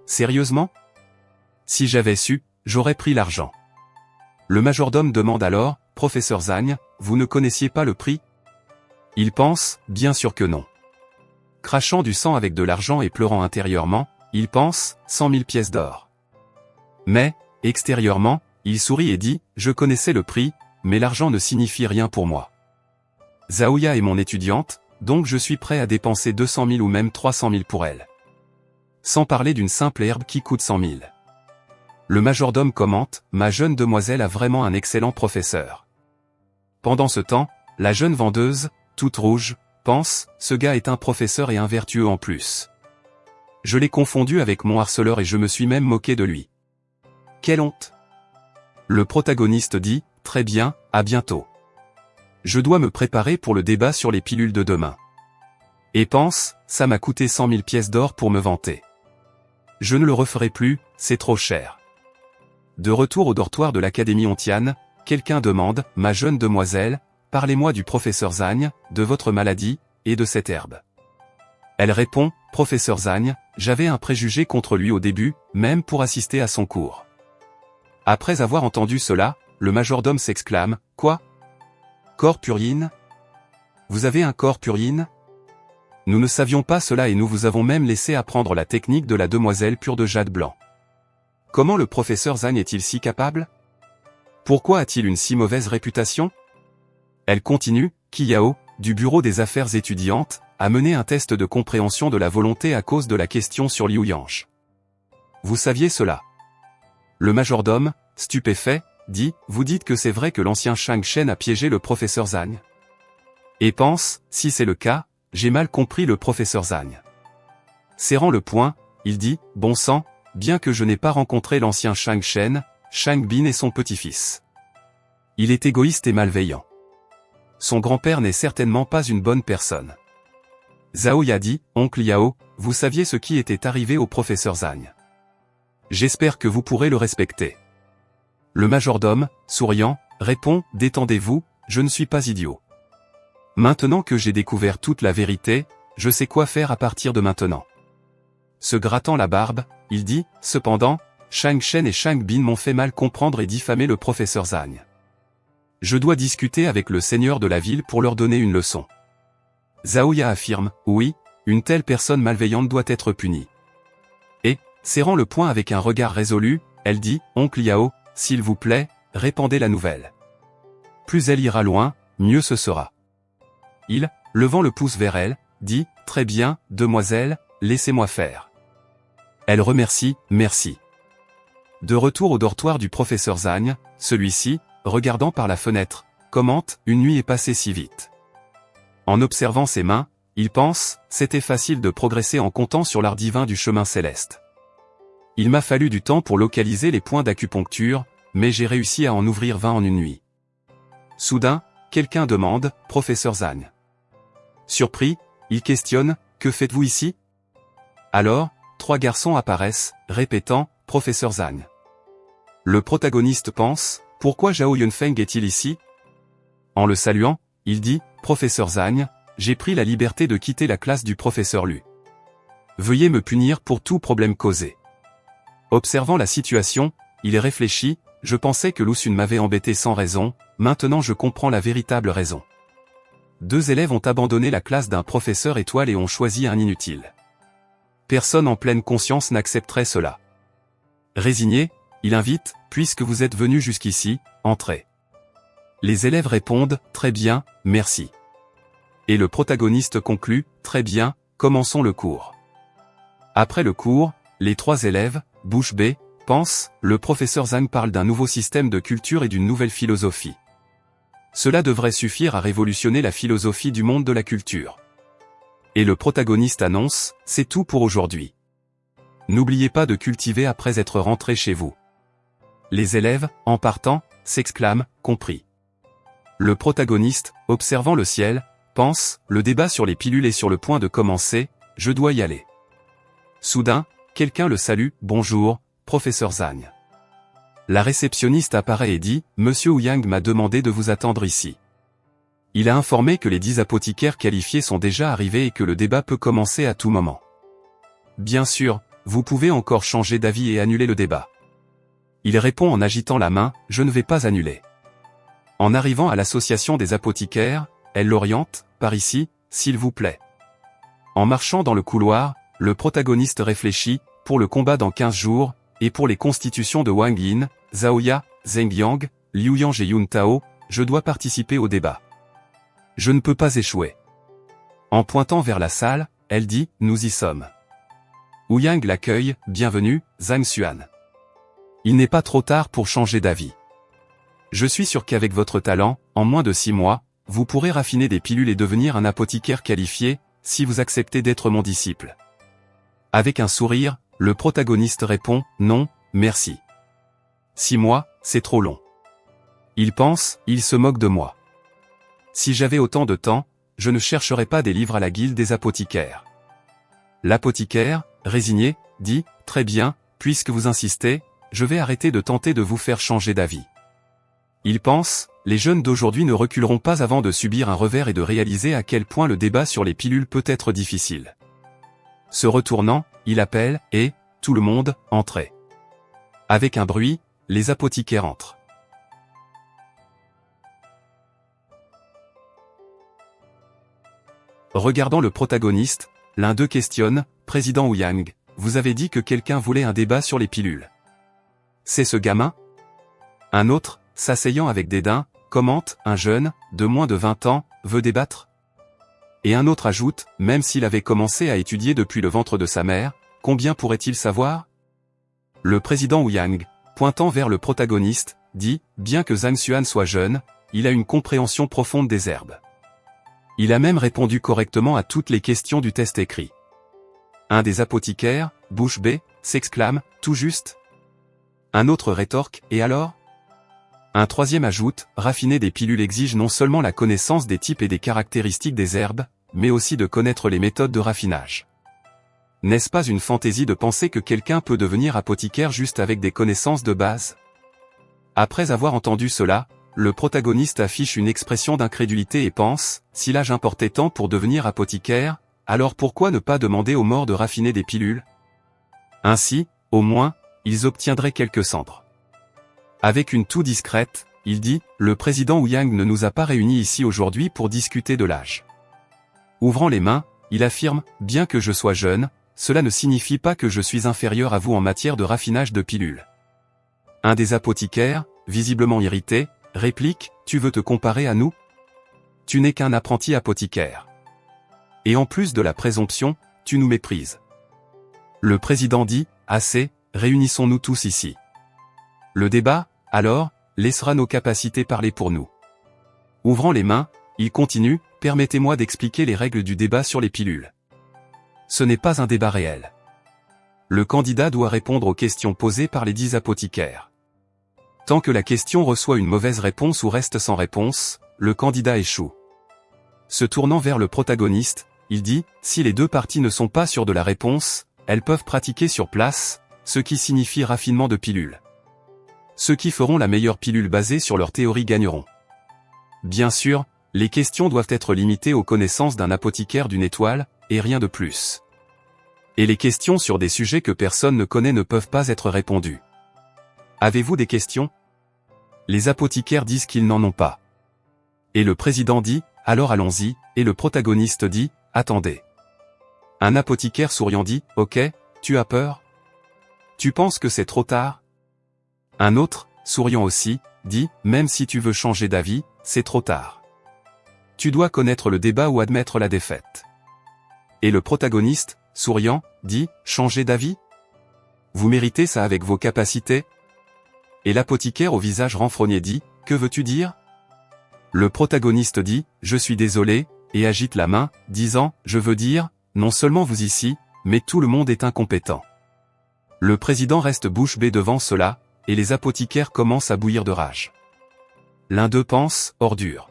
Speaker 1: Sérieusement? Si j'avais su, j'aurais pris l'argent. Le majordome demande alors, professeur Zhang, vous ne connaissiez pas le prix? Il pense, bien sûr que non. Crachant du sang avec de l'argent et pleurant intérieurement, il pense, 100 000 pièces d'or. Mais, extérieurement, il sourit et dit, je connaissais le prix, mais l'argent ne signifie rien pour moi. Zaouya est mon étudiante, donc je suis prêt à dépenser 200 000 ou même 300 000 pour elle. Sans parler d'une simple herbe qui coûte 100 000. Le majordome commente, ma jeune demoiselle a vraiment un excellent professeur. Pendant ce temps, la jeune vendeuse, toute rouge, pense, ce gars est un professeur et un vertueux en plus. Je l'ai confondu avec mon harceleur et je me suis même moqué de lui. Quelle honte! Le protagoniste dit, très bien, à bientôt. Je dois me préparer pour le débat sur les pilules de demain. Et pense, ça m'a coûté 100 000 pièces d'or pour me vanter. Je ne le referai plus, c'est trop cher. De retour au dortoir de l'Académie Ontiane, quelqu'un demande, ma jeune demoiselle, parlez-moi du professeur Zagne, de votre maladie, et de cette herbe. Elle répond, professeur Zagne, j'avais un préjugé contre lui au début, même pour assister à son cours. Après avoir entendu cela, le majordome s'exclame, quoi? Corps purine? Vous avez un corps purine? Nous ne savions pas cela et nous vous avons même laissé apprendre la technique de la demoiselle pure de jade blanc. Comment le professeur Zagne est-il si capable? Pourquoi a-t-il une si mauvaise réputation? Elle continue, Kiyao, du bureau des affaires étudiantes, a mené un test de compréhension de la volonté à cause de la question sur Liu Yange. Vous saviez cela? Le majordome, stupéfait, dit, vous dites que c'est vrai que l'ancien Shang Shen a piégé le professeur Zagne. Et pense, si c'est le cas, j'ai mal compris le professeur Zagne. Serrant le poing, il dit, bon sang, bien que je n'ai pas rencontré l'ancien Shang Shen, Shang Bin est son petit-fils. Il est égoïste et malveillant. Son grand-père n'est certainement pas une bonne personne. Zhao Ya dit, oncle Yao, vous saviez ce qui était arrivé au professeur Zagne. J'espère que vous pourrez le respecter. Le majordome, souriant, répond, détendez-vous, je ne suis pas idiot. Maintenant que j'ai découvert toute la vérité, je sais quoi faire à partir de maintenant. Se grattant la barbe, il dit, cependant, Shang Shen et Shang Bin m'ont fait mal comprendre et diffamer le professeur Zagne. Je dois discuter avec le seigneur de la ville pour leur donner une leçon. Zhao Ya affirme, oui, une telle personne malveillante doit être punie. Et, serrant le poing avec un regard résolu, elle dit, oncle Yao, s'il vous plaît, répandez la nouvelle. Plus elle ira loin, mieux ce sera. Il, levant le pouce vers elle, dit, très bien, demoiselle, laissez-moi faire. Elle remercie, merci. De retour au dortoir du professeur Zagne, celui-ci, regardant par la fenêtre, commente, une nuit est passée si vite. En observant ses mains, il pense, c'était facile de progresser en comptant sur l'art divin du chemin céleste. Il m'a fallu du temps pour localiser les points d'acupuncture, mais j'ai réussi à en ouvrir 20 en une nuit. Soudain, quelqu'un demande, professeur Zagne. Surpris, il questionne, que faites-vous ici? Alors, 3 garçons apparaissent, répétant, professeur Zagne. Le protagoniste pense, pourquoi Zhao Yunfeng est-il ici? En le saluant, il dit, professeur Zagne, j'ai pris la liberté de quitter la classe du professeur Lu. Veuillez me punir pour tout problème causé. Observant la situation, il réfléchit, je pensais que Lu Xun m'avait embêté sans raison, maintenant je comprends la véritable raison. 2 élèves ont abandonné la classe d'un professeur étoile et ont choisi un inutile. Personne en pleine conscience n'accepterait cela. Résigné, il invite, puisque vous êtes venu jusqu'ici, entrez. Les élèves répondent, très bien, merci. Et le protagoniste conclut, très bien, commençons le cours. Après le cours, les 3 élèves, bouche bée, pensent, le professeur Zhang parle d'un nouveau système de culture et d'une nouvelle philosophie. Cela devrait suffire à révolutionner la philosophie du monde de la culture. Et le protagoniste annonce, c'est tout pour aujourd'hui. N'oubliez pas de cultiver après être rentré chez vous. Les élèves, en partant, s'exclament, compris. Le protagoniste, observant le ciel, pense, le débat sur les pilules est sur le point de commencer, je dois y aller. Soudain, quelqu'un le salue, bonjour, professeur Zagne. La réceptionniste apparaît et dit, Monsieur Ouyang m'a demandé de vous attendre ici. Il a informé que les 10 apothicaires qualifiés sont déjà arrivés et que le débat peut commencer à tout moment. Bien sûr, vous pouvez encore changer d'avis et annuler le débat. Il répond en agitant la main, je ne vais pas annuler. En arrivant à l'association des apothicaires, elle l'oriente, par ici, s'il vous plaît. En marchant dans le couloir, le protagoniste réfléchit, pour le combat dans 15 jours, et pour les constitutions de Wang Yin, Zhao Ya, Zheng Yang, Liu Yang et Yun Tao, je dois participer au débat. Je ne peux pas échouer. En pointant vers la salle, elle dit, nous y sommes. Wu Yang l'accueille, bienvenue, Zhang Xuan. Il n'est pas trop tard pour changer d'avis. Je suis sûr qu'avec votre talent, en moins de 6 mois, vous pourrez raffiner des pilules et devenir un apothicaire qualifié, si vous acceptez d'être mon disciple. Avec un sourire, le protagoniste répond, non, merci. 6 mois, c'est trop long. Il pense, il se moque de moi. Si j'avais autant de temps, je ne chercherais pas des livres à la guilde des apothicaires. L'apothicaire, résigné, dit, très bien, puisque vous insistez, je vais arrêter de tenter de vous faire changer d'avis. Il pense, les jeunes d'aujourd'hui ne reculeront pas avant de subir un revers et de réaliser à quel point le débat sur les pilules peut être difficile. Se retournant, il appelle, et, tout le monde, entrez. Avec un bruit, les apothicaires entrent. Regardant le protagoniste, l'un d'eux questionne, Président Wu Yang, vous avez dit que quelqu'un voulait un débat sur les pilules. C'est ce gamin? Un autre, s'asseyant avec dédain, commente, un jeune, de moins de 20 ans, veut débattre? Et un autre ajoute, même s'il avait commencé à étudier depuis le ventre de sa mère, combien pourrait-il savoir? Le président Wu Yang, pointant vers le protagoniste, dit, bien que Zhang Xuan soit jeune, il a une compréhension profonde des herbes. Il a même répondu correctement à toutes les questions du test écrit. Un des apothicaires, bouche bée, s'exclame, tout juste. Un autre rétorque, et alors? Un troisième ajoute, raffiner des pilules exige non seulement la connaissance des types et des caractéristiques des herbes, mais aussi de connaître les méthodes de raffinage. N'est-ce pas une fantaisie de penser que quelqu'un peut devenir apothicaire juste avec des connaissances de base? Après avoir entendu cela, le protagoniste affiche une expression d'incrédulité et pense, si l'âge importait tant pour devenir apothicaire, alors pourquoi ne pas demander aux morts de raffiner des pilules? Ainsi, au moins, ils obtiendraient quelques cendres. Avec une toux discrète, il dit, le président Wu Yang ne nous a pas réunis ici aujourd'hui pour discuter de l'âge. Ouvrant les mains, il affirme, bien que je sois jeune, cela ne signifie pas que je suis inférieur à vous en matière de raffinage de pilules. Un des apothicaires, visiblement irrité, réplique, tu veux te comparer à nous? Tu n'es qu'un apprenti apothicaire. Et en plus de la présomption, tu nous méprises. Le président dit, assez, réunissons-nous tous ici. Le débat, alors, laissera nos capacités parler pour nous. Ouvrant les mains, il continue, permettez-moi d'expliquer les règles du débat sur les pilules. Ce n'est pas un débat réel. Le candidat doit répondre aux questions posées par les 10 apothicaires. Tant que la question reçoit une mauvaise réponse ou reste sans réponse, le candidat échoue. Se tournant vers le protagoniste, il dit, si les deux parties ne sont pas sûres de la réponse, elles peuvent pratiquer sur place, ce qui signifie raffinement de pilules. Ceux qui feront la meilleure pilule basée sur leur théorie gagneront. Bien sûr, les questions doivent être limitées aux connaissances d'un apothicaire d'une étoile, et rien de plus. Et les questions sur des sujets que personne ne connaît ne peuvent pas être répondues. Avez-vous des questions? Les apothicaires disent qu'ils n'en ont pas. Et le président dit, alors allons-y, et le protagoniste dit, attendez. Un apothicaire souriant dit, ok, tu as peur? Tu penses que c'est trop tard? Un autre, souriant aussi, dit, même si tu veux changer d'avis, c'est trop tard. Tu dois connaître le débat ou admettre la défaite. Et le protagoniste, souriant, dit, changer d'avis? Vous méritez ça avec vos capacités? Et l'apothicaire au visage renfrogné dit, que veux-tu dire? Le protagoniste dit, je suis désolé, et agite la main, disant, je veux dire, non seulement vous ici, mais tout le monde est incompétent. Le président reste bouche bée devant cela, et les apothicaires commencent à bouillir de rage. L'un d'eux pense, ordure.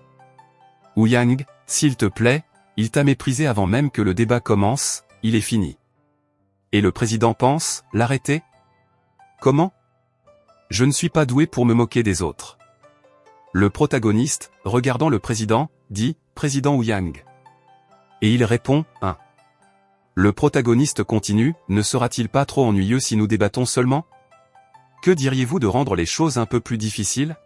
Speaker 1: Wu Yang, s'il te plaît, il t'a méprisé avant même que le débat commence, il est fini. Et le président pense, l'arrêter? Comment? Je ne suis pas doué pour me moquer des autres. Le protagoniste, regardant le président, dit, président Wu Yang. Et il répond, hein. Le protagoniste continue, ne sera-t-il pas trop ennuyeux si nous débattons seulement? Que diriez-vous de rendre les choses un peu plus difficiles?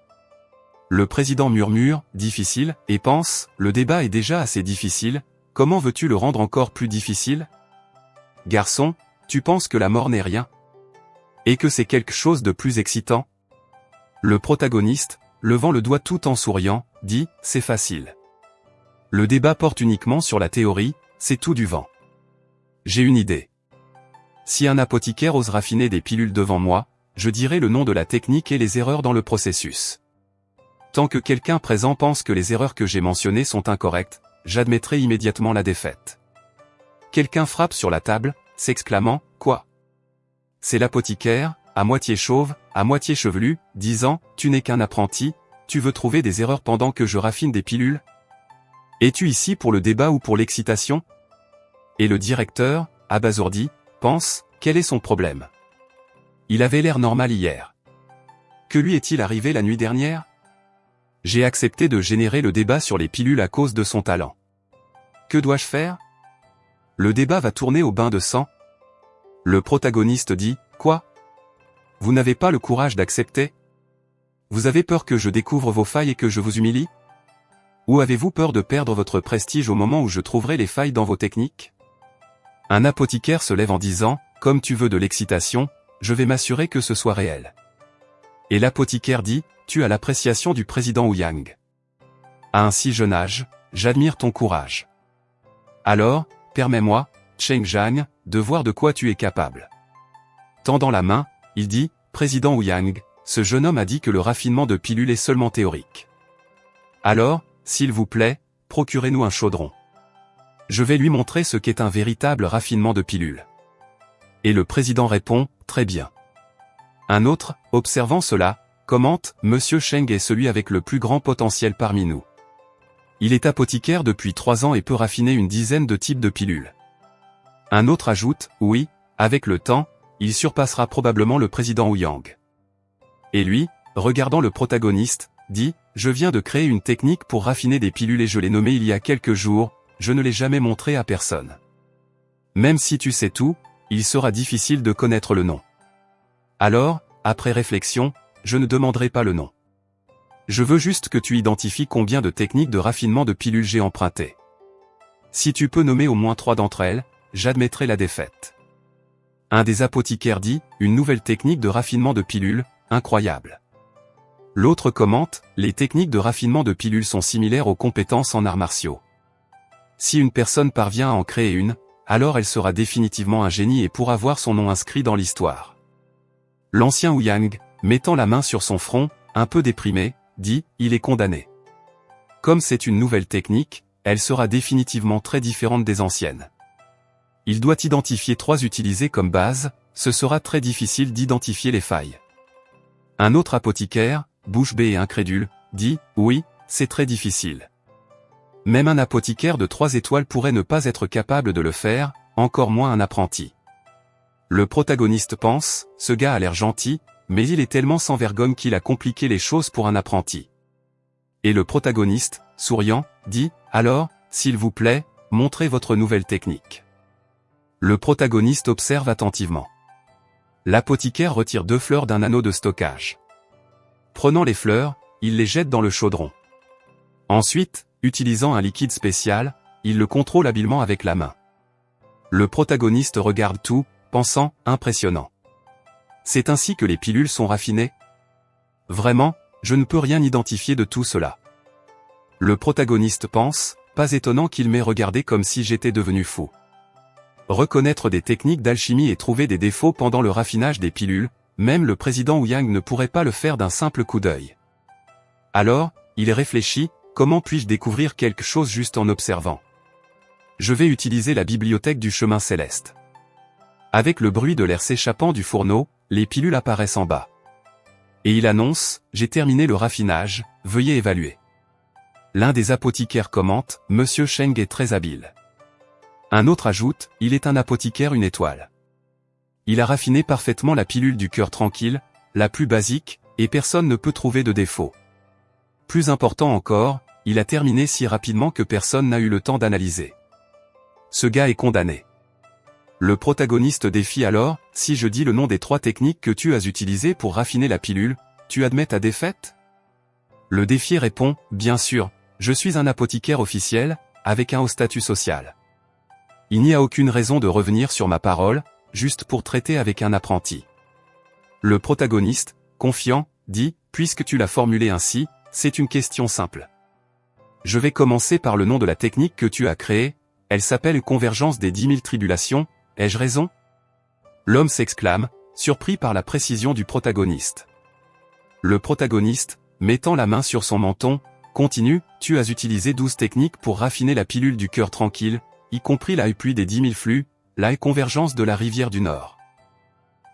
Speaker 1: Le président murmure, difficile, et pense, le débat est déjà assez difficile, comment veux-tu le rendre encore plus difficile? Garçon, tu penses que la mort n'est rien? Et que c'est quelque chose de plus excitant? Le protagoniste, levant le doigt tout en souriant, dit, c'est facile. Le débat porte uniquement sur la théorie, c'est tout du vent. J'ai une idée. Si un apothicaire ose raffiner des pilules devant moi, je dirai le nom de la technique et les erreurs dans le processus. Tant que quelqu'un présent pense que les erreurs que j'ai mentionnées sont incorrectes, j'admettrai immédiatement la défaite. Quelqu'un frappe sur la table, s'exclamant « Quoi ?» C'est l'apothicaire, à moitié chauve, à moitié chevelu, disant « Tu n'es qu'un apprenti, tu veux trouver des erreurs pendant que je raffine des pilules? Es-tu ici pour le débat ou pour l'excitation ?» Et le directeur, abasourdi, pense « Quel est son problème? Il avait l'air normal hier. Que lui est-il arrivé la nuit dernière? J'ai accepté de générer le débat sur les pilules à cause de son talent. Que dois-je faire? Le débat va tourner au bain de sang. Le protagoniste dit, quoi? Vous n'avez pas le courage d'accepter? Vous avez peur que je découvre vos failles et que je vous humilie? Ou avez-vous peur de perdre votre prestige au moment où je trouverai les failles dans vos techniques? Un apothicaire se lève en disant, comme tu veux de l'excitation, je vais m'assurer que ce soit réel. Et l'apothicaire dit, tu as l'appréciation du président Ouyang. À un si jeune âge, j'admire ton courage. Alors, permets-moi, Cheng Zhang, de voir de quoi tu es capable. Tendant la main, il dit, président Ouyang, ce jeune homme a dit que le raffinement de pilules est seulement théorique. Alors, s'il vous plaît, procurez-nous un chaudron. Je vais lui montrer ce qu'est un véritable raffinement de pilules. Et le président répond, très bien. Un autre, observant cela, commente, Monsieur Cheng est celui avec le plus grand potentiel parmi nous. Il est apothicaire depuis 3 ans et peut raffiner une dizaine de types de pilules. Un autre ajoute, oui, avec le temps, il surpassera probablement le président Ouyang. Et lui, regardant le protagoniste, dit, je viens de créer une technique pour raffiner des pilules et je l'ai nommée il y a quelques jours, je ne l'ai jamais montrée à personne. Même si tu sais tout, il sera difficile de connaître le nom. Alors, après réflexion, je ne demanderai pas le nom. Je veux juste que tu identifies combien de techniques de raffinement de pilules j'ai empruntées. Si tu peux nommer au moins 3 d'entre elles, j'admettrai la défaite. Un des apothicaires dit, une nouvelle technique de raffinement de pilules, incroyable. L'autre commente, les techniques de raffinement de pilules sont similaires aux compétences en arts martiaux. Si une personne parvient à en créer une, alors elle sera définitivement un génie et pourra voir son nom inscrit dans l'histoire. L'ancien Ouyang, mettant la main sur son front, un peu déprimé, dit, il est condamné. Comme c'est une nouvelle technique, elle sera définitivement très différente des anciennes. Il doit identifier 3 utilisées comme base, ce sera très difficile d'identifier les failles. Un autre apothicaire, bouche bée et incrédule, dit, oui, c'est très difficile. Même un apothicaire de 3 étoiles pourrait ne pas être capable de le faire, encore moins un apprenti. Le protagoniste pense, ce gars a l'air gentil, mais il est tellement sans vergogne qu'il a compliqué les choses pour un apprenti. Et le protagoniste, souriant, dit, alors, s'il vous plaît, montrez votre nouvelle technique. Le protagoniste observe attentivement. L'apothicaire retire 2 fleurs d'un anneau de stockage. Prenant les fleurs, il les jette dans le chaudron. Ensuite, utilisant un liquide spécial, il le contrôle habilement avec la main. Le protagoniste regarde tout, pensant, impressionnant. C'est ainsi que les pilules sont raffinées? Vraiment, je ne peux rien identifier de tout cela. Le protagoniste pense, pas étonnant qu'il m'ait regardé comme si j'étais devenu fou. Reconnaître des techniques d'alchimie et trouver des défauts pendant le raffinage des pilules, même le président Ouyang ne pourrait pas le faire d'un simple coup d'œil. Alors, il réfléchit, comment puis-je découvrir quelque chose juste en observant? Je vais utiliser la bibliothèque du chemin céleste. Avec le bruit de l'air s'échappant du fourneau, les pilules apparaissent en bas. Et il annonce, j'ai terminé le raffinage, veuillez évaluer. L'un des apothicaires commente, Monsieur Cheng est très habile. Un autre ajoute, il est un apothicaire 1 étoile. Il a raffiné parfaitement la pilule du cœur tranquille, la plus basique, et personne ne peut trouver de défaut. Plus important encore, il a terminé si rapidement que personne n'a eu le temps d'analyser. Ce gars est condamné. Le protagoniste défie alors, si je dis le nom des 3 techniques que tu as utilisées pour raffiner la pilule, tu admets ta défaite? Le défié répond, bien sûr, je suis un apothicaire officiel, avec un haut statut social. Il n'y a aucune raison de revenir sur ma parole, juste pour traiter avec un apprenti. Le protagoniste, confiant, dit, puisque tu l'as formulé ainsi, c'est une question simple. Je vais commencer par le nom de la technique que tu as créée, elle s'appelle convergence des 10 000 tribulations, ai-je raison? L'homme s'exclame, surpris par la précision du protagoniste. Le protagoniste, mettant la main sur son menton, continue, tu as utilisé 12 techniques pour raffiner la pilule du cœur tranquille, y compris la pluie des 10 000 flux, la convergence de la rivière du Nord.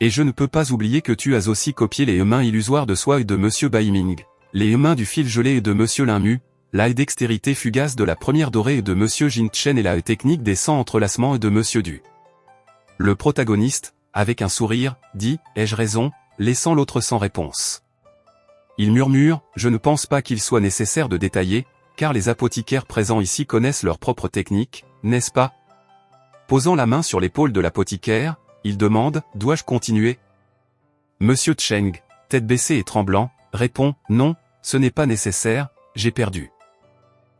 Speaker 1: Et je ne peux pas oublier que tu as aussi copié les mains illusoires de soi et de Monsieur Baiming, les mains du fil gelé et de Monsieur Linmu, la dextérité fugace de la première dorée et de Monsieur Jin Chen et la technique des 100 entrelacements et de Monsieur Du. Le protagoniste, avec un sourire, dit, ai-je raison, laissant l'autre sans réponse. Il murmure, je ne pense pas qu'il soit nécessaire de détailler, car les apothicaires présents ici connaissent leur propre technique, n'est-ce pas? Posant la main sur l'épaule de l'apothicaire, il demande, dois-je continuer? Monsieur Cheng, tête baissée et tremblant, répond, non, ce n'est pas nécessaire, j'ai perdu.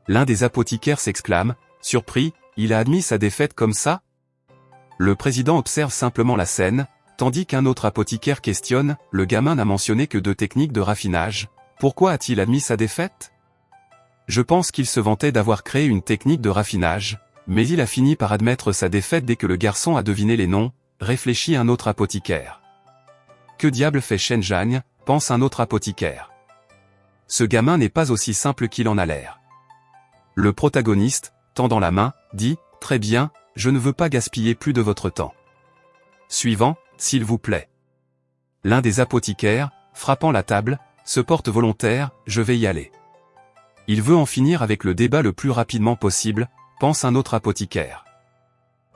Speaker 1: L'un des apothicaires s'exclame, surpris, il a admis sa défaite comme ça? Le président observe simplement la scène, tandis qu'un autre apothicaire questionne, le gamin n'a mentionné que 2 techniques de raffinage, pourquoi a-t-il admis sa défaite? Je pense qu'il se vantait d'avoir créé une technique de raffinage, mais il a fini par admettre sa défaite dès que le garçon a deviné les noms, réfléchit un autre apothicaire. Que diable fait Shen Zhang, pense un autre apothicaire. Ce gamin n'est pas aussi simple qu'il en a l'air. Le protagoniste, tendant la main, dit, très bien, je ne veux pas gaspiller plus de votre temps. Suivant, s'il vous plaît. L'un des apothicaires, frappant la table, se porte volontaire, je vais y aller. Il veut en finir avec le débat le plus rapidement possible, pense un autre apothicaire.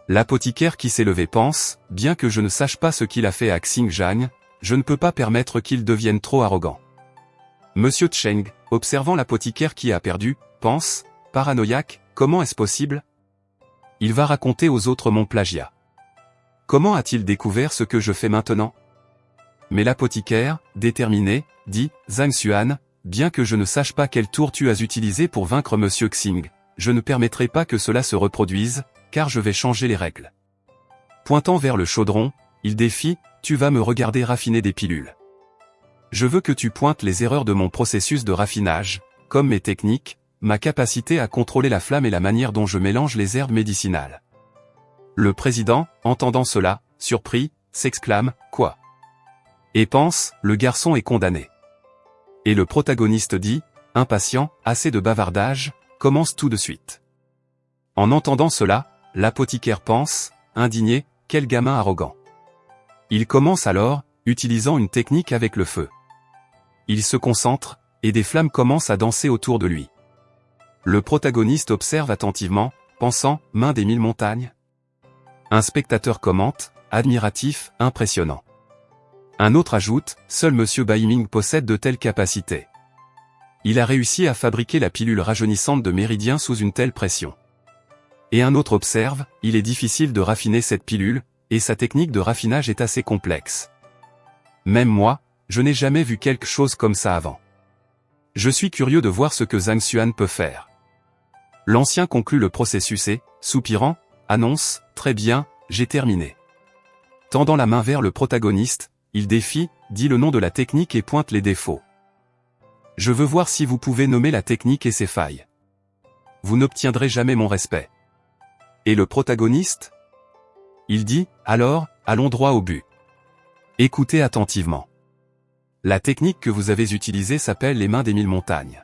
Speaker 1: L'apothicaire qui s'est levé pense, bien que je ne sache pas ce qu'il a fait à Xing Zhang, je ne peux pas permettre qu'il devienne trop arrogant. Monsieur Cheng, observant l'apothicaire qui a perdu, pense, paranoïaque, comment est-ce possible? Il va raconter aux autres mon plagiat. Comment a-t-il découvert ce que je fais maintenant? Mais l'apothicaire, déterminé, dit, Zhang Xuan, bien que je ne sache pas quel tour tu as utilisé pour vaincre Monsieur Xing, je ne permettrai pas que cela se reproduise, car je vais changer les règles. Pointant vers le chaudron, il défie, tu vas me regarder raffiner des pilules. Je veux que tu pointes les erreurs de mon processus de raffinage, comme mes techniques, ma capacité à contrôler la flamme et la manière dont je mélange les herbes médicinales. Le président, entendant cela, surpris, s'exclame, quoi? Et pense, le garçon est condamné. Et le protagoniste dit, impatient, assez de bavardage, commence tout de suite. En entendant cela, l'apothicaire pense, indigné, quel gamin arrogant. Il commence alors, utilisant une technique avec le feu. Il se concentre, et des flammes commencent à danser autour de lui. Le protagoniste observe attentivement, pensant, main des 1000 montagnes. Un spectateur commente, admiratif, impressionnant. Un autre ajoute, seul Monsieur Baiming possède de telles capacités. Il a réussi à fabriquer la pilule rajeunissante de Méridien sous une telle pression. Et un autre observe, il est difficile de raffiner cette pilule, et sa technique de raffinage est assez complexe. Même moi, je n'ai jamais vu quelque chose comme ça avant. Je suis curieux de voir ce que Zhang Xuan peut faire. L'ancien conclut le processus et, soupirant, annonce, très bien, j'ai terminé. Tendant la main vers le protagoniste, il défie, dit le nom de la technique et pointe les défauts. Je veux voir si vous pouvez nommer la technique et ses failles. Vous n'obtiendrez jamais mon respect. Et le protagoniste? Il dit, alors, allons droit au but. Écoutez attentivement. La technique que vous avez utilisée s'appelle les mains des 1000 montagnes.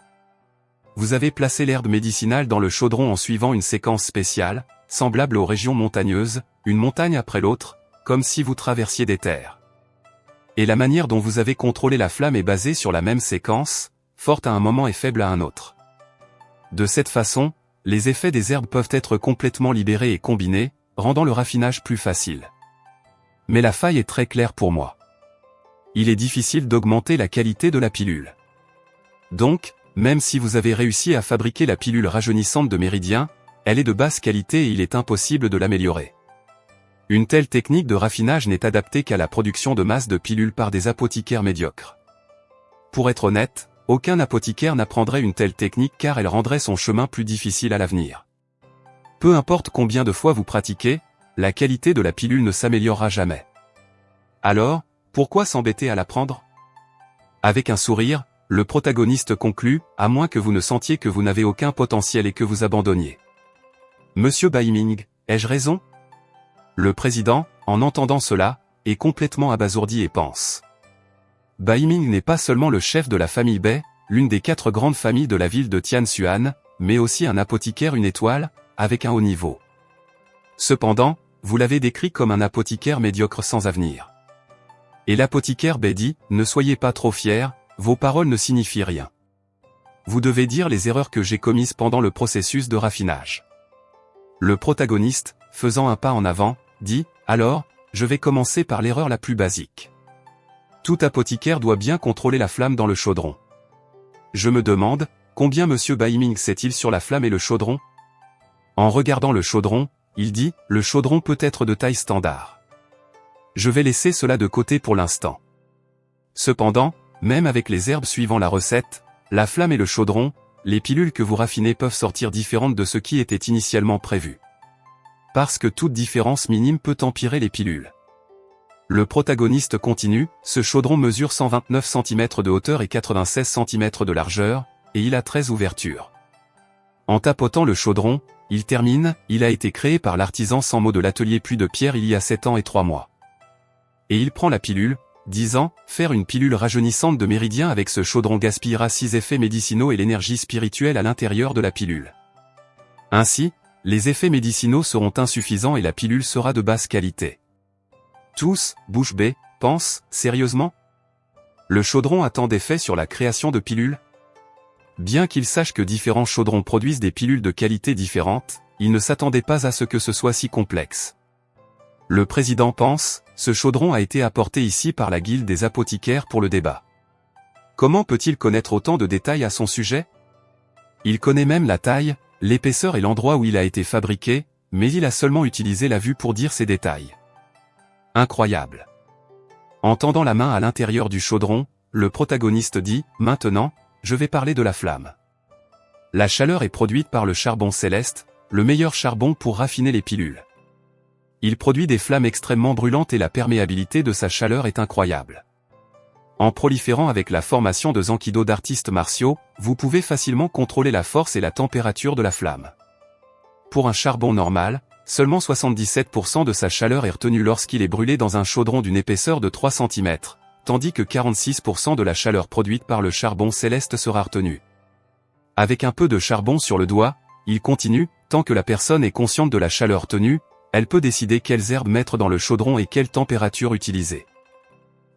Speaker 1: Vous avez placé l'herbe médicinale dans le chaudron en suivant une séquence spéciale, semblable aux régions montagneuses, une montagne après l'autre, comme si vous traversiez des terres. Et la manière dont vous avez contrôlé la flamme est basée sur la même séquence, forte à un moment et faible à un autre. De cette façon, les effets des herbes peuvent être complètement libérés et combinés, rendant le raffinage plus facile. Mais la faille est très claire pour moi. Il est difficile d'augmenter la qualité de la pilule. Donc, même si vous avez réussi à fabriquer la pilule rajeunissante de Méridien, elle est de basse qualité et il est impossible de l'améliorer. Une telle technique de raffinage n'est adaptée qu'à la production de masse de pilules par des apothicaires médiocres. Pour être honnête, aucun apothicaire n'apprendrait une telle technique car elle rendrait son chemin plus difficile à l'avenir. Peu importe combien de fois vous pratiquez, la qualité de la pilule ne s'améliorera jamais. Alors, pourquoi s'embêter à la prendre? Avec un sourire, le protagoniste conclut, à moins que vous ne sentiez que vous n'avez aucun potentiel et que vous abandonniez. Monsieur Baiming, ai-je raison? Le président, en entendant cela, est complètement abasourdi et pense. Baiming n'est pas seulement le chef de la famille Bai, l'une des 4 grandes familles de la ville de Tianxuan, mais aussi un apothicaire une étoile, avec un haut niveau. Cependant, vous l'avez décrit comme un apothicaire médiocre sans avenir. Et l'apothicaire Bai dit, ne soyez pas trop fiers, vos paroles ne signifient rien. Vous devez dire les erreurs que j'ai commises pendant le processus de raffinage. Le protagoniste, faisant un pas en avant, dit, alors, je vais commencer par l'erreur la plus basique. Tout apothicaire doit bien contrôler la flamme dans le chaudron. Je me demande, combien Monsieur Baiming sait-il sur la flamme et le chaudron? En regardant le chaudron, il dit, le chaudron peut être de taille standard. Je vais laisser cela de côté pour l'instant. Cependant, même avec les herbes suivant la recette, la flamme et le chaudron, les pilules que vous raffinez peuvent sortir différentes de ce qui était initialement prévu. Parce que toute différence minime peut empirer les pilules. Le protagoniste continue, ce chaudron mesure 129 cm de hauteur et 96 cm de largeur, et il a 13 ouvertures. En tapotant le chaudron, il termine, il a été créé par l'artisan sans mots de l'atelier Puy de Pierre il y a 7 ans et 3 mois. Et il prend la pilule, disant, faire une pilule rajeunissante de méridien avec ce chaudron gaspillera 6 effets médicinaux et l'énergie spirituelle à l'intérieur de la pilule. Ainsi, les effets médicinaux seront insuffisants et la pilule sera de basse qualité. Tous, bouche bée, pensent, sérieusement? Le chaudron a tant d'effets sur la création de pilules? Bien qu'il sache que différents chaudrons produisent des pilules de qualité différente, il ne s'attendait pas à ce que ce soit si complexe. Le président pense, ce chaudron a été apporté ici par la guilde des apothicaires pour le débat. Comment peut-il connaître autant de détails à son sujet? Il connaît même la taille, l'épaisseur et l'endroit où il a été fabriqué, mais il a seulement utilisé la vue pour dire ces détails. Incroyable. En tendant la main à l'intérieur du chaudron, le protagoniste dit, maintenant, je vais parler de la flamme. La chaleur est produite par le charbon céleste, le meilleur charbon pour raffiner les pilules. Il produit des flammes extrêmement brûlantes et la perméabilité de sa chaleur est incroyable. En proliférant avec la formation de zankido d'artistes martiaux, vous pouvez facilement contrôler la force et la température de la flamme. Pour un charbon normal, seulement 77% de sa chaleur est retenue lorsqu'il est brûlé dans un chaudron d'une épaisseur de 3 cm, tandis que 46% de la chaleur produite par le charbon céleste sera retenue. Avec un peu de charbon sur le doigt, il continue, tant que la personne est consciente de la chaleur retenue, elle peut décider quelles herbes mettre dans le chaudron et quelle température utiliser.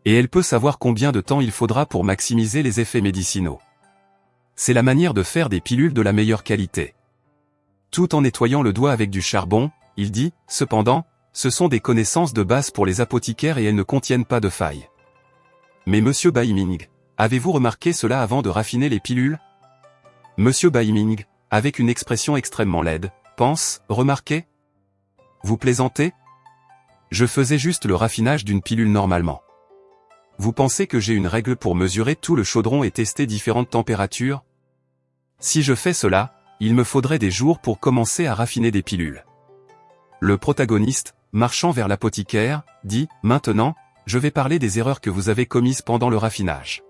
Speaker 1: Et elle peut savoir combien de temps il faudra pour maximiser les effets médicinaux. C'est la manière de faire des pilules de la meilleure qualité. Tout en nettoyant le doigt avec du charbon, il dit, cependant, ce sont des connaissances de base pour les apothicaires et elles ne contiennent pas de failles. Mais Monsieur Baiming, avez-vous remarqué cela avant de raffiner les pilules? Monsieur Baiming, avec une expression extrêmement laide, pense, remarquez? Vous plaisantez? Je faisais juste le raffinage d'une pilule normalement. Vous pensez que j'ai une règle pour mesurer tout le chaudron et tester différentes températures? Si je fais cela, il me faudrait des jours pour commencer à raffiner des pilules. Le protagoniste, marchant vers l'apothicaire, dit, maintenant, je vais parler des erreurs que vous avez commises pendant le raffinage.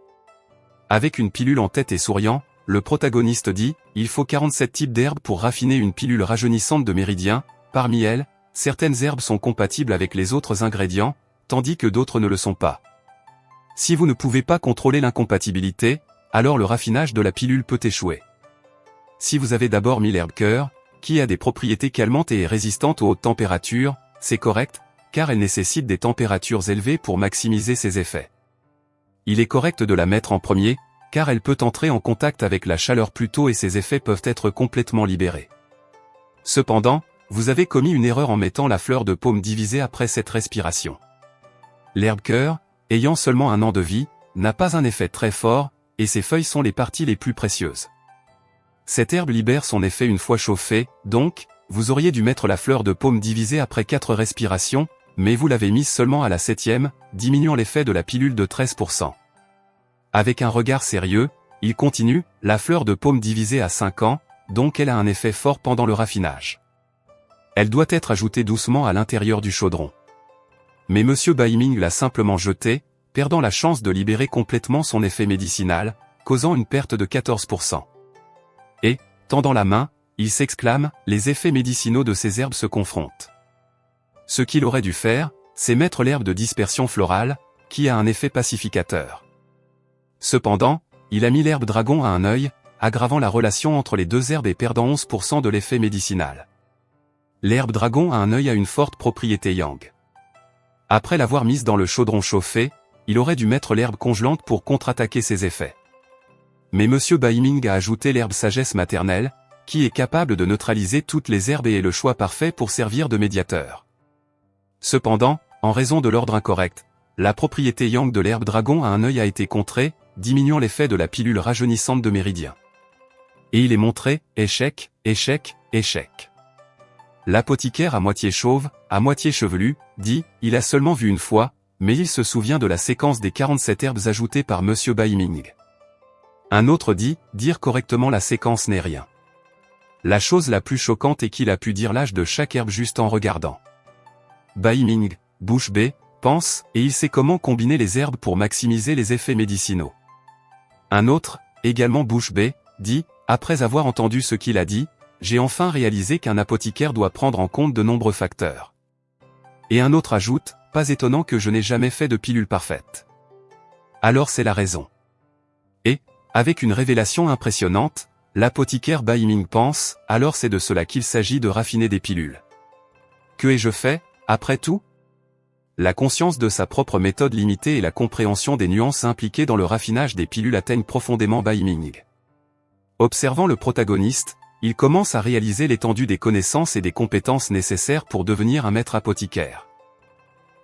Speaker 1: Avec une pilule en tête et souriant, le protagoniste dit, il faut 47 types d'herbes pour raffiner une pilule rajeunissante de méridien, parmi elles, certaines herbes sont compatibles avec les autres ingrédients, tandis que d'autres ne le sont pas. Si vous ne pouvez pas contrôler l'incompatibilité, alors le raffinage de la pilule peut échouer. Si vous avez d'abord mis l'herbe cœur, qui a des propriétés calmantes et est résistante aux hautes températures, c'est correct, car elle nécessite des températures élevées pour maximiser ses effets. Il est correct de la mettre en premier, car elle peut entrer en contact avec la chaleur plus tôt et ses effets peuvent être complètement libérés. Cependant, vous avez commis une erreur en mettant la fleur de paume divisée après cette respiration. L'herbe cœur, ayant seulement 1 an de vie, n'a pas un effet très fort, et ses feuilles sont les parties les plus précieuses. Cette herbe libère son effet une fois chauffée, donc, vous auriez dû mettre la fleur de paume divisée après 4 respirations, mais vous l'avez mise seulement à la 7e, diminuant l'effet de la pilule de 13%. Avec un regard sérieux, il continue, la fleur de paume divisée à 5 ans, donc elle a un effet fort pendant le raffinage. Elle doit être ajoutée doucement à l'intérieur du chaudron. Mais Monsieur Bai Ming l'a simplement jetée, perdant la chance de libérer complètement son effet médicinal, causant une perte de 14%. Et, tendant la main, il s'exclame, les effets médicinaux de ces herbes se confrontent. Ce qu'il aurait dû faire, c'est mettre l'herbe de dispersion florale, qui a un effet pacificateur. Cependant, il a mis l'herbe dragon à un œil, aggravant la relation entre les deux herbes et perdant 11% de l'effet médicinal. L'herbe dragon à un œil a une forte propriété yang. Après l'avoir mise dans le chaudron chauffé, il aurait dû mettre l'herbe congelante pour contre-attaquer ses effets. Mais Monsieur Bai Ming a ajouté l'herbe sagesse maternelle, qui est capable de neutraliser toutes les herbes et est le choix parfait pour servir de médiateur. Cependant, en raison de l'ordre incorrect, la propriété yang de l'herbe dragon à un œil a été contrée, diminuant l'effet de la pilule rajeunissante de Méridien. Et il est montré, échec, échec, échec. L'apothicaire à moitié chauve, à moitié chevelu, dit, il a seulement vu une fois, mais il se souvient de la séquence des 47 herbes ajoutées par Monsieur Bai Ming. Un autre dit, dire correctement la séquence n'est rien. La chose la plus choquante est qu'il a pu dire l'âge de chaque herbe juste en regardant. Bai Ming, bouche bée, pense, et il sait comment combiner les herbes pour maximiser les effets médicinaux. Un autre, également bouche bée, dit, après avoir entendu ce qu'il a dit, j'ai enfin réalisé qu'un apothicaire doit prendre en compte de nombreux facteurs. Et un autre ajoute, pas étonnant que je n'ai jamais fait de pilule parfaite. Alors c'est la raison. Et, avec une révélation impressionnante, l'apothicaire Bai Ming pense, alors c'est de cela qu'il s'agit de raffiner des pilules. Que ai-je fait, après tout? La conscience de sa propre méthode limitée et la compréhension des nuances impliquées dans le raffinage des pilules atteignent profondément Bai Ming. Observant le protagoniste, il commence à réaliser l'étendue des connaissances et des compétences nécessaires pour devenir un maître apothicaire.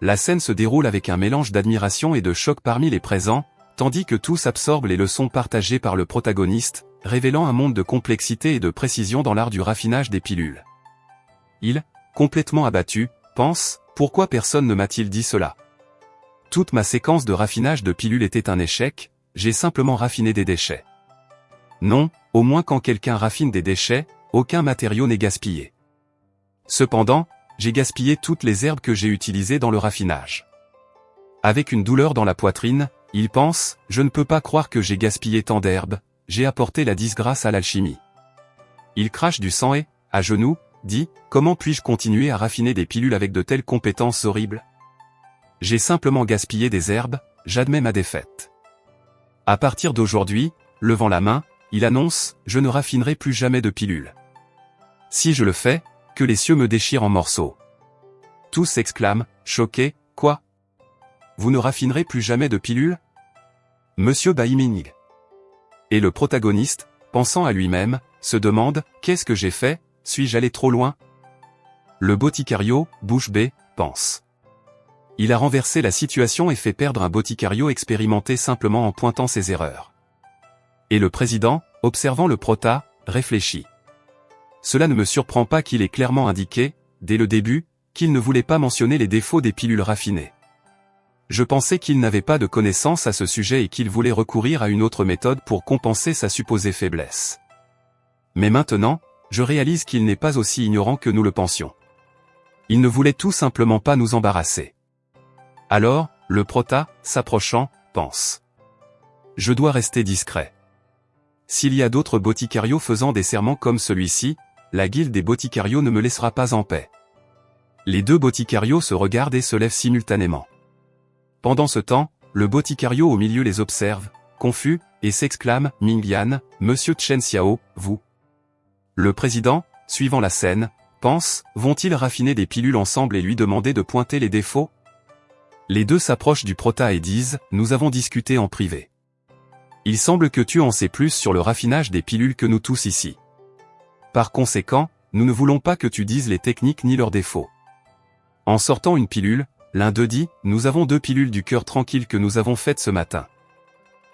Speaker 1: La scène se déroule avec un mélange d'admiration et de choc parmi les présents, tandis que tous absorbent les leçons partagées par le protagoniste, révélant un monde de complexité et de précision dans l'art du raffinage des pilules. Il, complètement abattu, pense, pourquoi personne ne m'a-t-il dit cela? Toute ma séquence de raffinage de pilules était un échec, j'ai simplement raffiné des déchets. Non, au moins quand quelqu'un raffine des déchets, aucun matériau n'est gaspillé. Cependant, j'ai gaspillé toutes les herbes que j'ai utilisées dans le raffinage. Avec une douleur dans la poitrine, il pense, je ne peux pas croire que j'ai gaspillé tant d'herbes, j'ai apporté la disgrâce à l'alchimie. Il crache du sang et, à genoux, dit, comment puis-je continuer à raffiner des pilules avec de telles compétences horribles? J'ai simplement gaspillé des herbes, j'admets ma défaite. À partir d'aujourd'hui, levant la main, il annonce, je ne raffinerai plus jamais de pilules. Si je le fais, que les cieux me déchirent en morceaux. Tous s'exclament, choqués, quoi? Vous ne raffinerez plus jamais de pilules? Monsieur Bai Ming. Et le protagoniste, pensant à lui-même, se demande, qu'est-ce que j'ai fait, suis-je allé trop loin? Le boticario, bouche bée, pense. Il a renversé la situation et fait perdre un boticario expérimenté simplement en pointant ses erreurs. Et le président, observant le prota, réfléchit. Cela ne me surprend pas qu'il ait clairement indiqué, dès le début, qu'il ne voulait pas mentionner les défauts des pilules raffinées. Je pensais qu'il n'avait pas de connaissances à ce sujet et qu'il voulait recourir à une autre méthode pour compenser sa supposée faiblesse. Mais maintenant, je réalise qu'il n'est pas aussi ignorant que nous le pensions. Il ne voulait tout simplement pas nous embarrasser. Alors, le prota, s'approchant, pense. Je dois rester discret. S'il y a d'autres boticarios faisant des serments comme celui-ci, la guilde des boticarios ne me laissera pas en paix. Les deux boticarios se regardent et se lèvent simultanément. Pendant ce temps, le boticario au milieu les observe, confus, et s'exclame, Ming-Yan, Monsieur Chen Xiao, vous. Le président, suivant la scène, pense, vont-ils raffiner des pilules ensemble et lui demander de pointer les défauts? Les deux s'approchent du prota et disent, nous avons discuté en privé. Il semble que tu en sais plus sur le raffinage des pilules que nous tous ici. Par conséquent, nous ne voulons pas que tu dises les techniques ni leurs défauts. En sortant une pilule, l'un d'eux dit, nous avons 2 pilules du cœur tranquille que nous avons faites ce matin.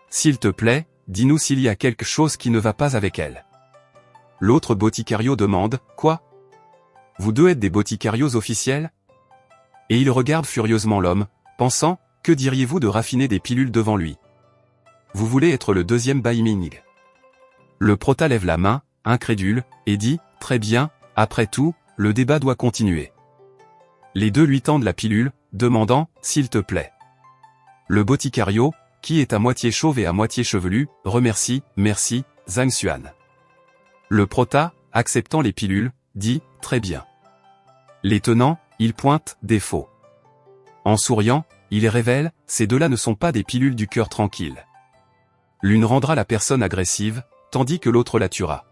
Speaker 1: S'il te plaît, dis-nous s'il y a quelque chose qui ne va pas avec elles. L'autre boticario demande, quoi? Vous deux êtes des boticarios officiels? Et il regarde furieusement l'homme, pensant, que diriez-vous de raffiner des pilules devant lui? Vous voulez être le deuxième Bai Ming? Le prota lève la main, incrédule, et dit, très bien, après tout, le débat doit continuer. Les deux lui tendent la pilule, demandant « S'il te plaît ». Le boticario, qui est à moitié chauve et à moitié chevelu, remercie « Merci, Zhang Xuan ». Le prota, acceptant les pilules, dit « Très bien ». Les tenant, il pointe « Défaut ». En souriant, il révèle « Ces deux-là ne sont pas des pilules du cœur tranquille. L'une rendra la personne agressive, tandis que l'autre la tuera. »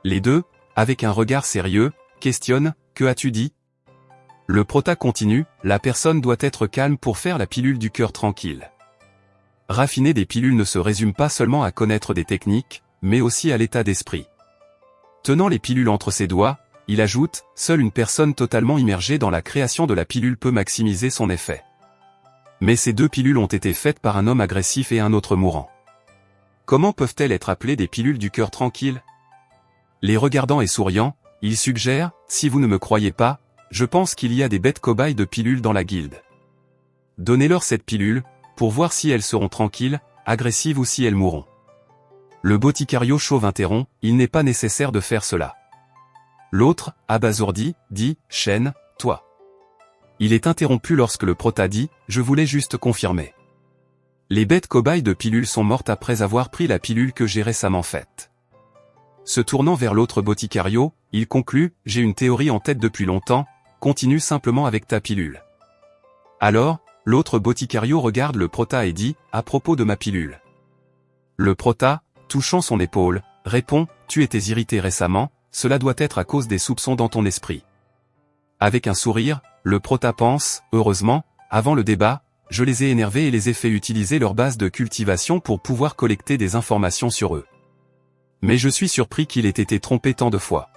Speaker 1: Les deux, avec un regard sérieux, questionnent « Que as-tu dit ?» Le prota continue « La personne doit être calme pour faire la pilule du cœur tranquille. » Raffiner des pilules ne se résume pas seulement à connaître des techniques, mais aussi à l'état d'esprit. Tenant les pilules entre ses doigts, il ajoute « Seule une personne totalement immergée dans la création de la pilule peut maximiser son effet. » Mais ces deux pilules ont été faites par un homme agressif et un autre mourant. Comment peuvent-elles être appelées des pilules du cœur tranquille? Les regardant et souriant, il suggère « Si vous ne me croyez pas, je pense qu'il y a des bêtes cobayes de pilules dans la guilde. Donnez-leur cette pilule, pour voir si elles seront tranquilles, agressives ou si elles mourront. » Le boticario chauve interrompt, il n'est pas nécessaire de faire cela. L'autre, abasourdi, dit, Shen, toi. Il est interrompu lorsque le prota dit, je voulais juste confirmer. Les bêtes cobayes de pilules sont mortes après avoir pris la pilule que j'ai récemment faite. Se tournant vers l'autre boticario, il conclut, j'ai une théorie en tête depuis longtemps, continue simplement avec ta pilule. Alors, l'autre boticario regarde le prota et dit, à propos de ma pilule. Le prota, touchant son épaule, répond, tu étais irrité récemment, cela doit être à cause des soupçons dans ton esprit. Avec un sourire, le prota pense, heureusement, avant le débat, je les ai énervés et les ai fait utiliser leur base de cultivation pour pouvoir collecter des informations sur eux. Mais je suis surpris qu'il ait été trompé tant de fois.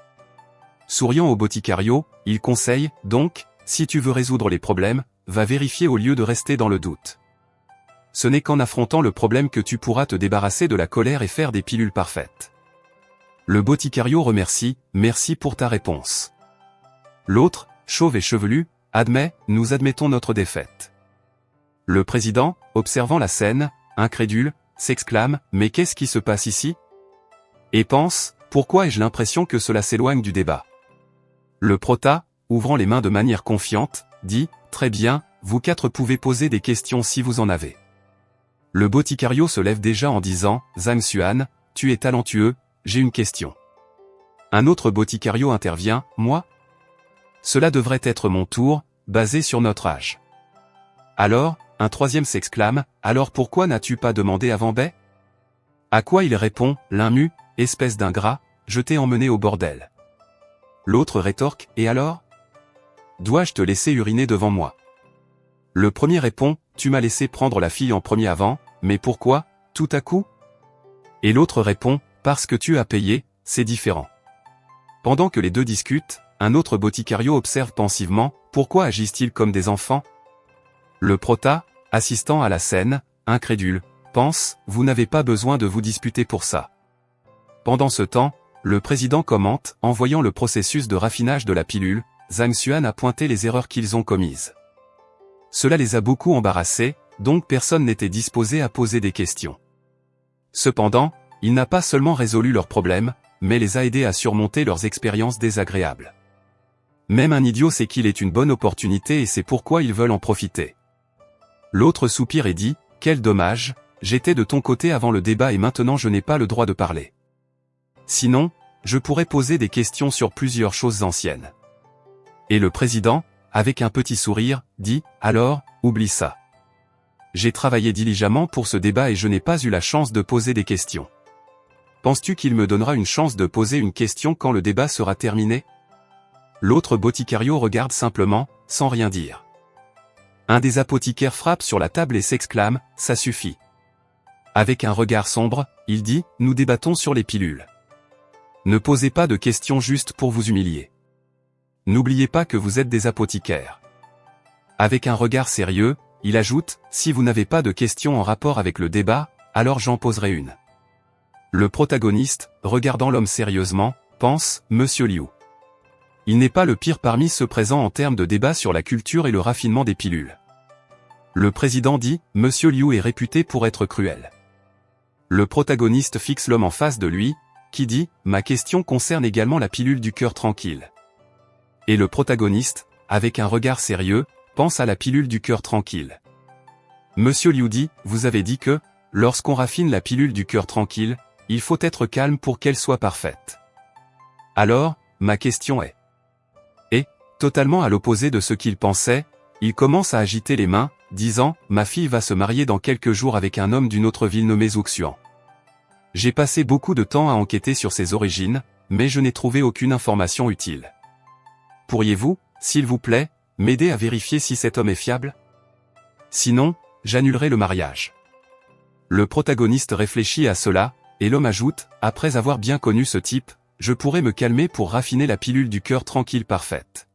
Speaker 1: Souriant au boticario, il conseille, donc, si tu veux résoudre les problèmes, va vérifier au lieu de rester dans le doute. Ce n'est qu'en affrontant le problème que tu pourras te débarrasser de la colère et faire des pilules parfaites. Le boticario remercie, merci pour ta réponse. L'autre, chauve et chevelu, admet, nous admettons notre défaite. Le président, observant la scène, incrédule, s'exclame, mais qu'est-ce qui se passe ici? Et pense, pourquoi ai-je l'impression que cela s'éloigne du débat? Le prota, ouvrant les mains de manière confiante, dit, très bien, vous quatre pouvez poser des questions si vous en avez. Le boticario se lève déjà en disant, Zhang Xuan, tu es talentueux, j'ai une question. Un autre boticario intervient, moi? Cela devrait être mon tour, basé sur notre âge. Alors, un troisième s'exclame, alors pourquoi n'as-tu pas demandé avant Bai? À quoi il répond, l'un mue, espèce d'ingrat, je t'ai emmené au bordel. L'autre rétorque, et alors? Dois-je te laisser uriner devant moi? Le premier répond, tu m'as laissé prendre la fille en premier avant, mais pourquoi, tout à coup? Et l'autre répond, parce que tu as payé, c'est différent. Pendant que les deux discutent, un autre boticario observe pensivement, pourquoi agissent-ils comme des enfants? Le prota, assistant à la scène, incrédule, pense, vous n'avez pas besoin de vous disputer pour ça. Pendant ce temps, le président commente, en voyant le processus de raffinage de la pilule, Zhang Xuan a pointé les erreurs qu'ils ont commises. Cela les a beaucoup embarrassés, donc personne n'était disposé à poser des questions. Cependant, il n'a pas seulement résolu leurs problèmes, mais les a aidés à surmonter leurs expériences désagréables. Même un idiot sait qu'il est une bonne opportunité et c'est pourquoi ils veulent en profiter. L'autre soupire et dit, quel dommage, j'étais de ton côté avant le débat et maintenant je n'ai pas le droit de parler. Sinon, je pourrais poser des questions sur plusieurs choses anciennes. Et le président, avec un petit sourire, dit, alors, oublie ça. J'ai travaillé diligemment pour ce débat et je n'ai pas eu la chance de poser des questions. Penses-tu qu'il me donnera une chance de poser une question quand le débat sera terminé? L'autre boticario regarde simplement, sans rien dire. Un des apothicaires frappe sur la table et s'exclame, ça suffit. Avec un regard sombre, il dit, nous débattons sur les pilules. Ne posez pas de questions juste pour vous humilier. N'oubliez pas que vous êtes des apothicaires. Avec un regard sérieux, il ajoute, si vous n'avez pas de questions en rapport avec le débat, alors j'en poserai une. Le protagoniste, regardant l'homme sérieusement, pense, Monsieur Liu. Il n'est pas le pire parmi ceux présents en termes de débat sur la culture et le raffinement des pilules. Le président dit, Monsieur Liu est réputé pour être cruel. Le protagoniste fixe l'homme en face de lui, qui dit, ma question concerne également la pilule du cœur tranquille. Et le protagoniste, avec un regard sérieux, pense à la pilule du cœur tranquille. Monsieur Liu dit, vous avez dit que, lorsqu'on raffine la pilule du cœur tranquille, il faut être calme pour qu'elle soit parfaite. Alors, ma question est... Et, totalement à l'opposé de ce qu'il pensait, il commence à agiter les mains, disant, ma fille va se marier dans quelques jours avec un homme d'une autre ville nommée Zhuxian. J'ai passé beaucoup de temps à enquêter sur ses origines, mais je n'ai trouvé aucune information utile. Pourriez-vous, s'il vous plaît, m'aider à vérifier si cet homme est fiable? Sinon, j'annulerai le mariage. Le protagoniste réfléchit à cela, et l'homme ajoute, après avoir bien connu ce type, je pourrais me calmer pour raffiner la pilule du cœur tranquille parfaite.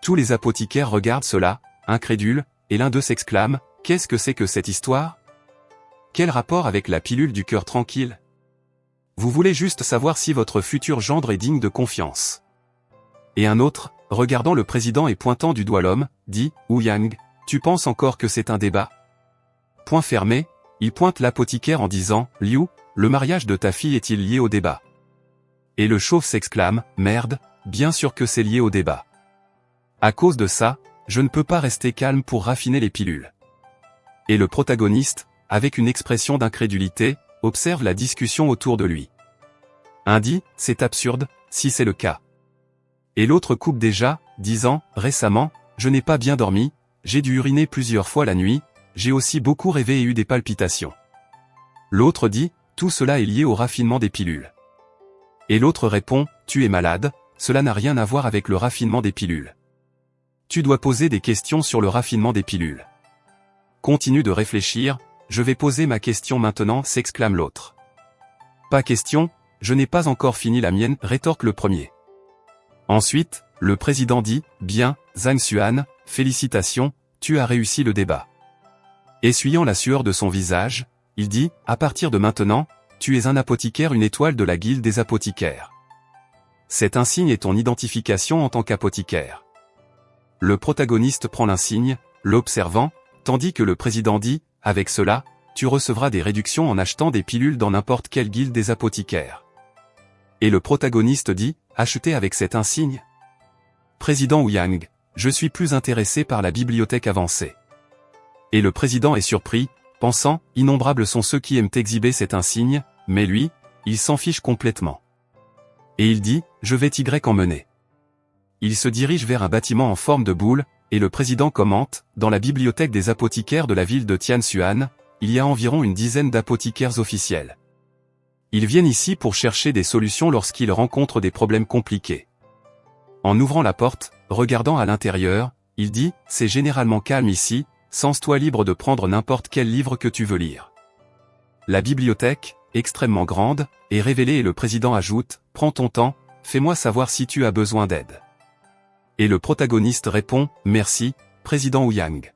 Speaker 1: Tous les apothicaires regardent cela, incrédules, et l'un d'eux s'exclame, qu'est-ce que c'est que cette histoire? Quel rapport avec la pilule du cœur tranquille? Vous voulez juste savoir si votre futur gendre est digne de confiance. Et un autre, regardant le président et pointant du doigt l'homme, dit, Wu Yang, tu penses encore que c'est un débat? Point fermé, il pointe l'apothicaire en disant, Liu, le mariage de ta fille est-il lié au débat? Et le chauve s'exclame, merde, bien sûr que c'est lié au débat. À cause de ça, je ne peux pas rester calme pour raffiner les pilules. Et le protagoniste, avec une expression d'incrédulité, observe la discussion autour de lui. Un dit, c'est absurde, si c'est le cas. Et l'autre coupe déjà, disant, récemment, je n'ai pas bien dormi, j'ai dû uriner plusieurs fois la nuit, j'ai aussi beaucoup rêvé et eu des palpitations. L'autre dit, tout cela est lié au raffinement des pilules. Et l'autre répond, tu es malade, cela n'a rien à voir avec le raffinement des pilules. Tu dois poser des questions sur le raffinement des pilules. Continue de réfléchir, je vais poser ma question maintenant, s'exclame l'autre. Pas question, je n'ai pas encore fini la mienne, rétorque le premier. Ensuite, le président dit, bien, Zhang Xuan, félicitations, tu as réussi le débat. Essuyant la sueur de son visage, il dit, à partir de maintenant, tu es un apothicaire, une étoile de la guilde des apothicaires. Cet insigne est ton identification en tant qu'apothicaire. Le protagoniste prend l'insigne, l'observant, tandis que le président dit, avec cela, tu recevras des réductions en achetant des pilules dans n'importe quelle guilde des apothicaires. Et le protagoniste dit, acheter avec cet insigne? Président Wu Yang, je suis plus intéressé par la bibliothèque avancée. Et le président est surpris, pensant, innombrables sont ceux qui aiment exhiber cet insigne, mais lui, il s'en fiche complètement. Et il dit, je vais Y emmener. Il se dirige vers un bâtiment en forme de boule, et le président commente, dans la bibliothèque des apothicaires de la ville de Tianxuan, il y a environ une dizaine d'apothicaires officiels. Ils viennent ici pour chercher des solutions lorsqu'ils rencontrent des problèmes compliqués. En ouvrant la porte, regardant à l'intérieur, il dit, c'est généralement calme ici, sens-toi libre de prendre n'importe quel livre que tu veux lire. La bibliothèque, extrêmement grande, est révélée et le président ajoute, prends ton temps, fais-moi savoir si tu as besoin d'aide. Et le protagoniste répond, merci, président Wu Yang.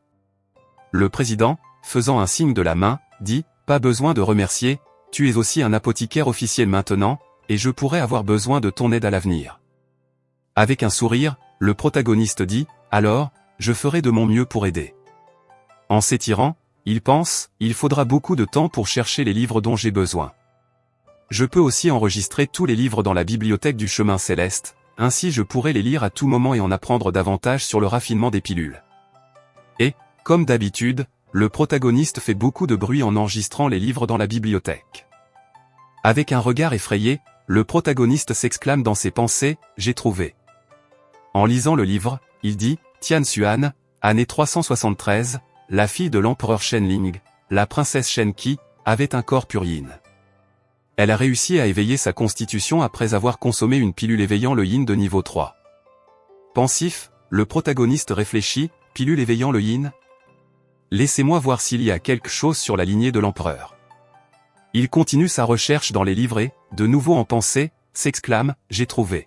Speaker 1: Le président, faisant un signe de la main, dit, pas besoin de remercier, tu es aussi un apothicaire officiel maintenant, et je pourrais avoir besoin de ton aide à l'avenir. Avec un sourire, le protagoniste dit, alors, je ferai de mon mieux pour aider. En s'étirant, il pense, il faudra beaucoup de temps pour chercher les livres dont j'ai besoin. Je peux aussi enregistrer tous les livres dans la bibliothèque du chemin céleste, ainsi je pourrai les lire à tout moment et en apprendre davantage sur le raffinement des pilules. Et, comme d'habitude, le protagoniste fait beaucoup de bruit en enregistrant les livres dans la bibliothèque. Avec un regard effrayé, le protagoniste s'exclame dans ses pensées, j'ai trouvé. En lisant le livre, il dit, Tianxuan, année 373, la fille de l'empereur Shenling, la princesse Shenqi, avait un corps pur yin. Elle a réussi à éveiller sa constitution après avoir consommé une pilule éveillant le yin de niveau 3. Pensif, le protagoniste réfléchit, pilule éveillant le yin? Laissez-moi voir s'il y a quelque chose sur la lignée de l'empereur. Il continue sa recherche dans les livres et, de nouveau en pensée, s'exclame, j'ai trouvé.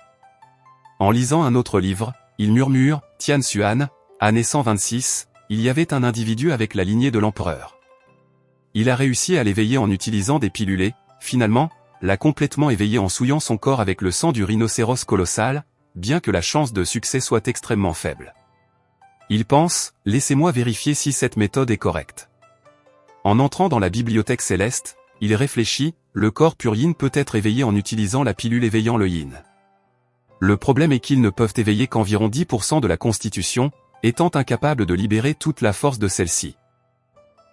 Speaker 1: En lisant un autre livre, il murmure, Tianxuan, année 126, il y avait un individu avec la lignée de l'empereur. Il a réussi à l'éveiller en utilisant des pilules et, finalement, l'a complètement éveillé en souillant son corps avec le sang du rhinocéros colossal, bien que la chance de succès soit extrêmement faible. Il pense, laissez-moi vérifier si cette méthode est correcte. En entrant dans la bibliothèque céleste, il réfléchit, le corps pur yin peut être éveillé en utilisant la pilule éveillant le yin. Le problème est qu'ils ne peuvent éveiller qu'environ 10% de la Constitution, étant incapables de libérer toute la force de celle-ci.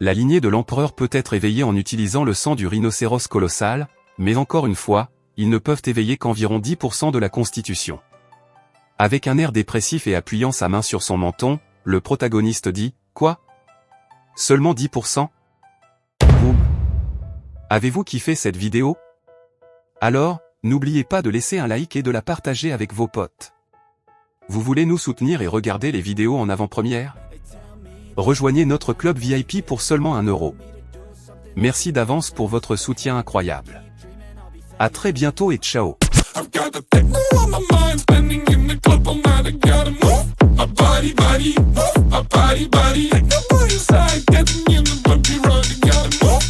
Speaker 1: La lignée de l'empereur peut être éveillée en utilisant le sang du rhinocéros colossal, mais encore une fois, ils ne peuvent éveiller qu'environ 10% de la Constitution. Avec un air dépressif et appuyant sa main sur son menton, le protagoniste dit « Quoi ? Seulement 10% ? Boum. Avez-vous kiffé cette vidéo ? Alors, n'oubliez pas de laisser un like et de la partager avec vos potes. Vous voulez nous soutenir et regarder les vidéos en avant-première ? Rejoignez notre club VIP pour seulement 1 €. Merci d'avance pour votre soutien incroyable. À très bientôt et ciao.
Speaker 2: I've got the techno on my mind, spending in the club all night. I gotta move my body, move my body. Techno boy inside, getting in the bumpy ride. I gotta move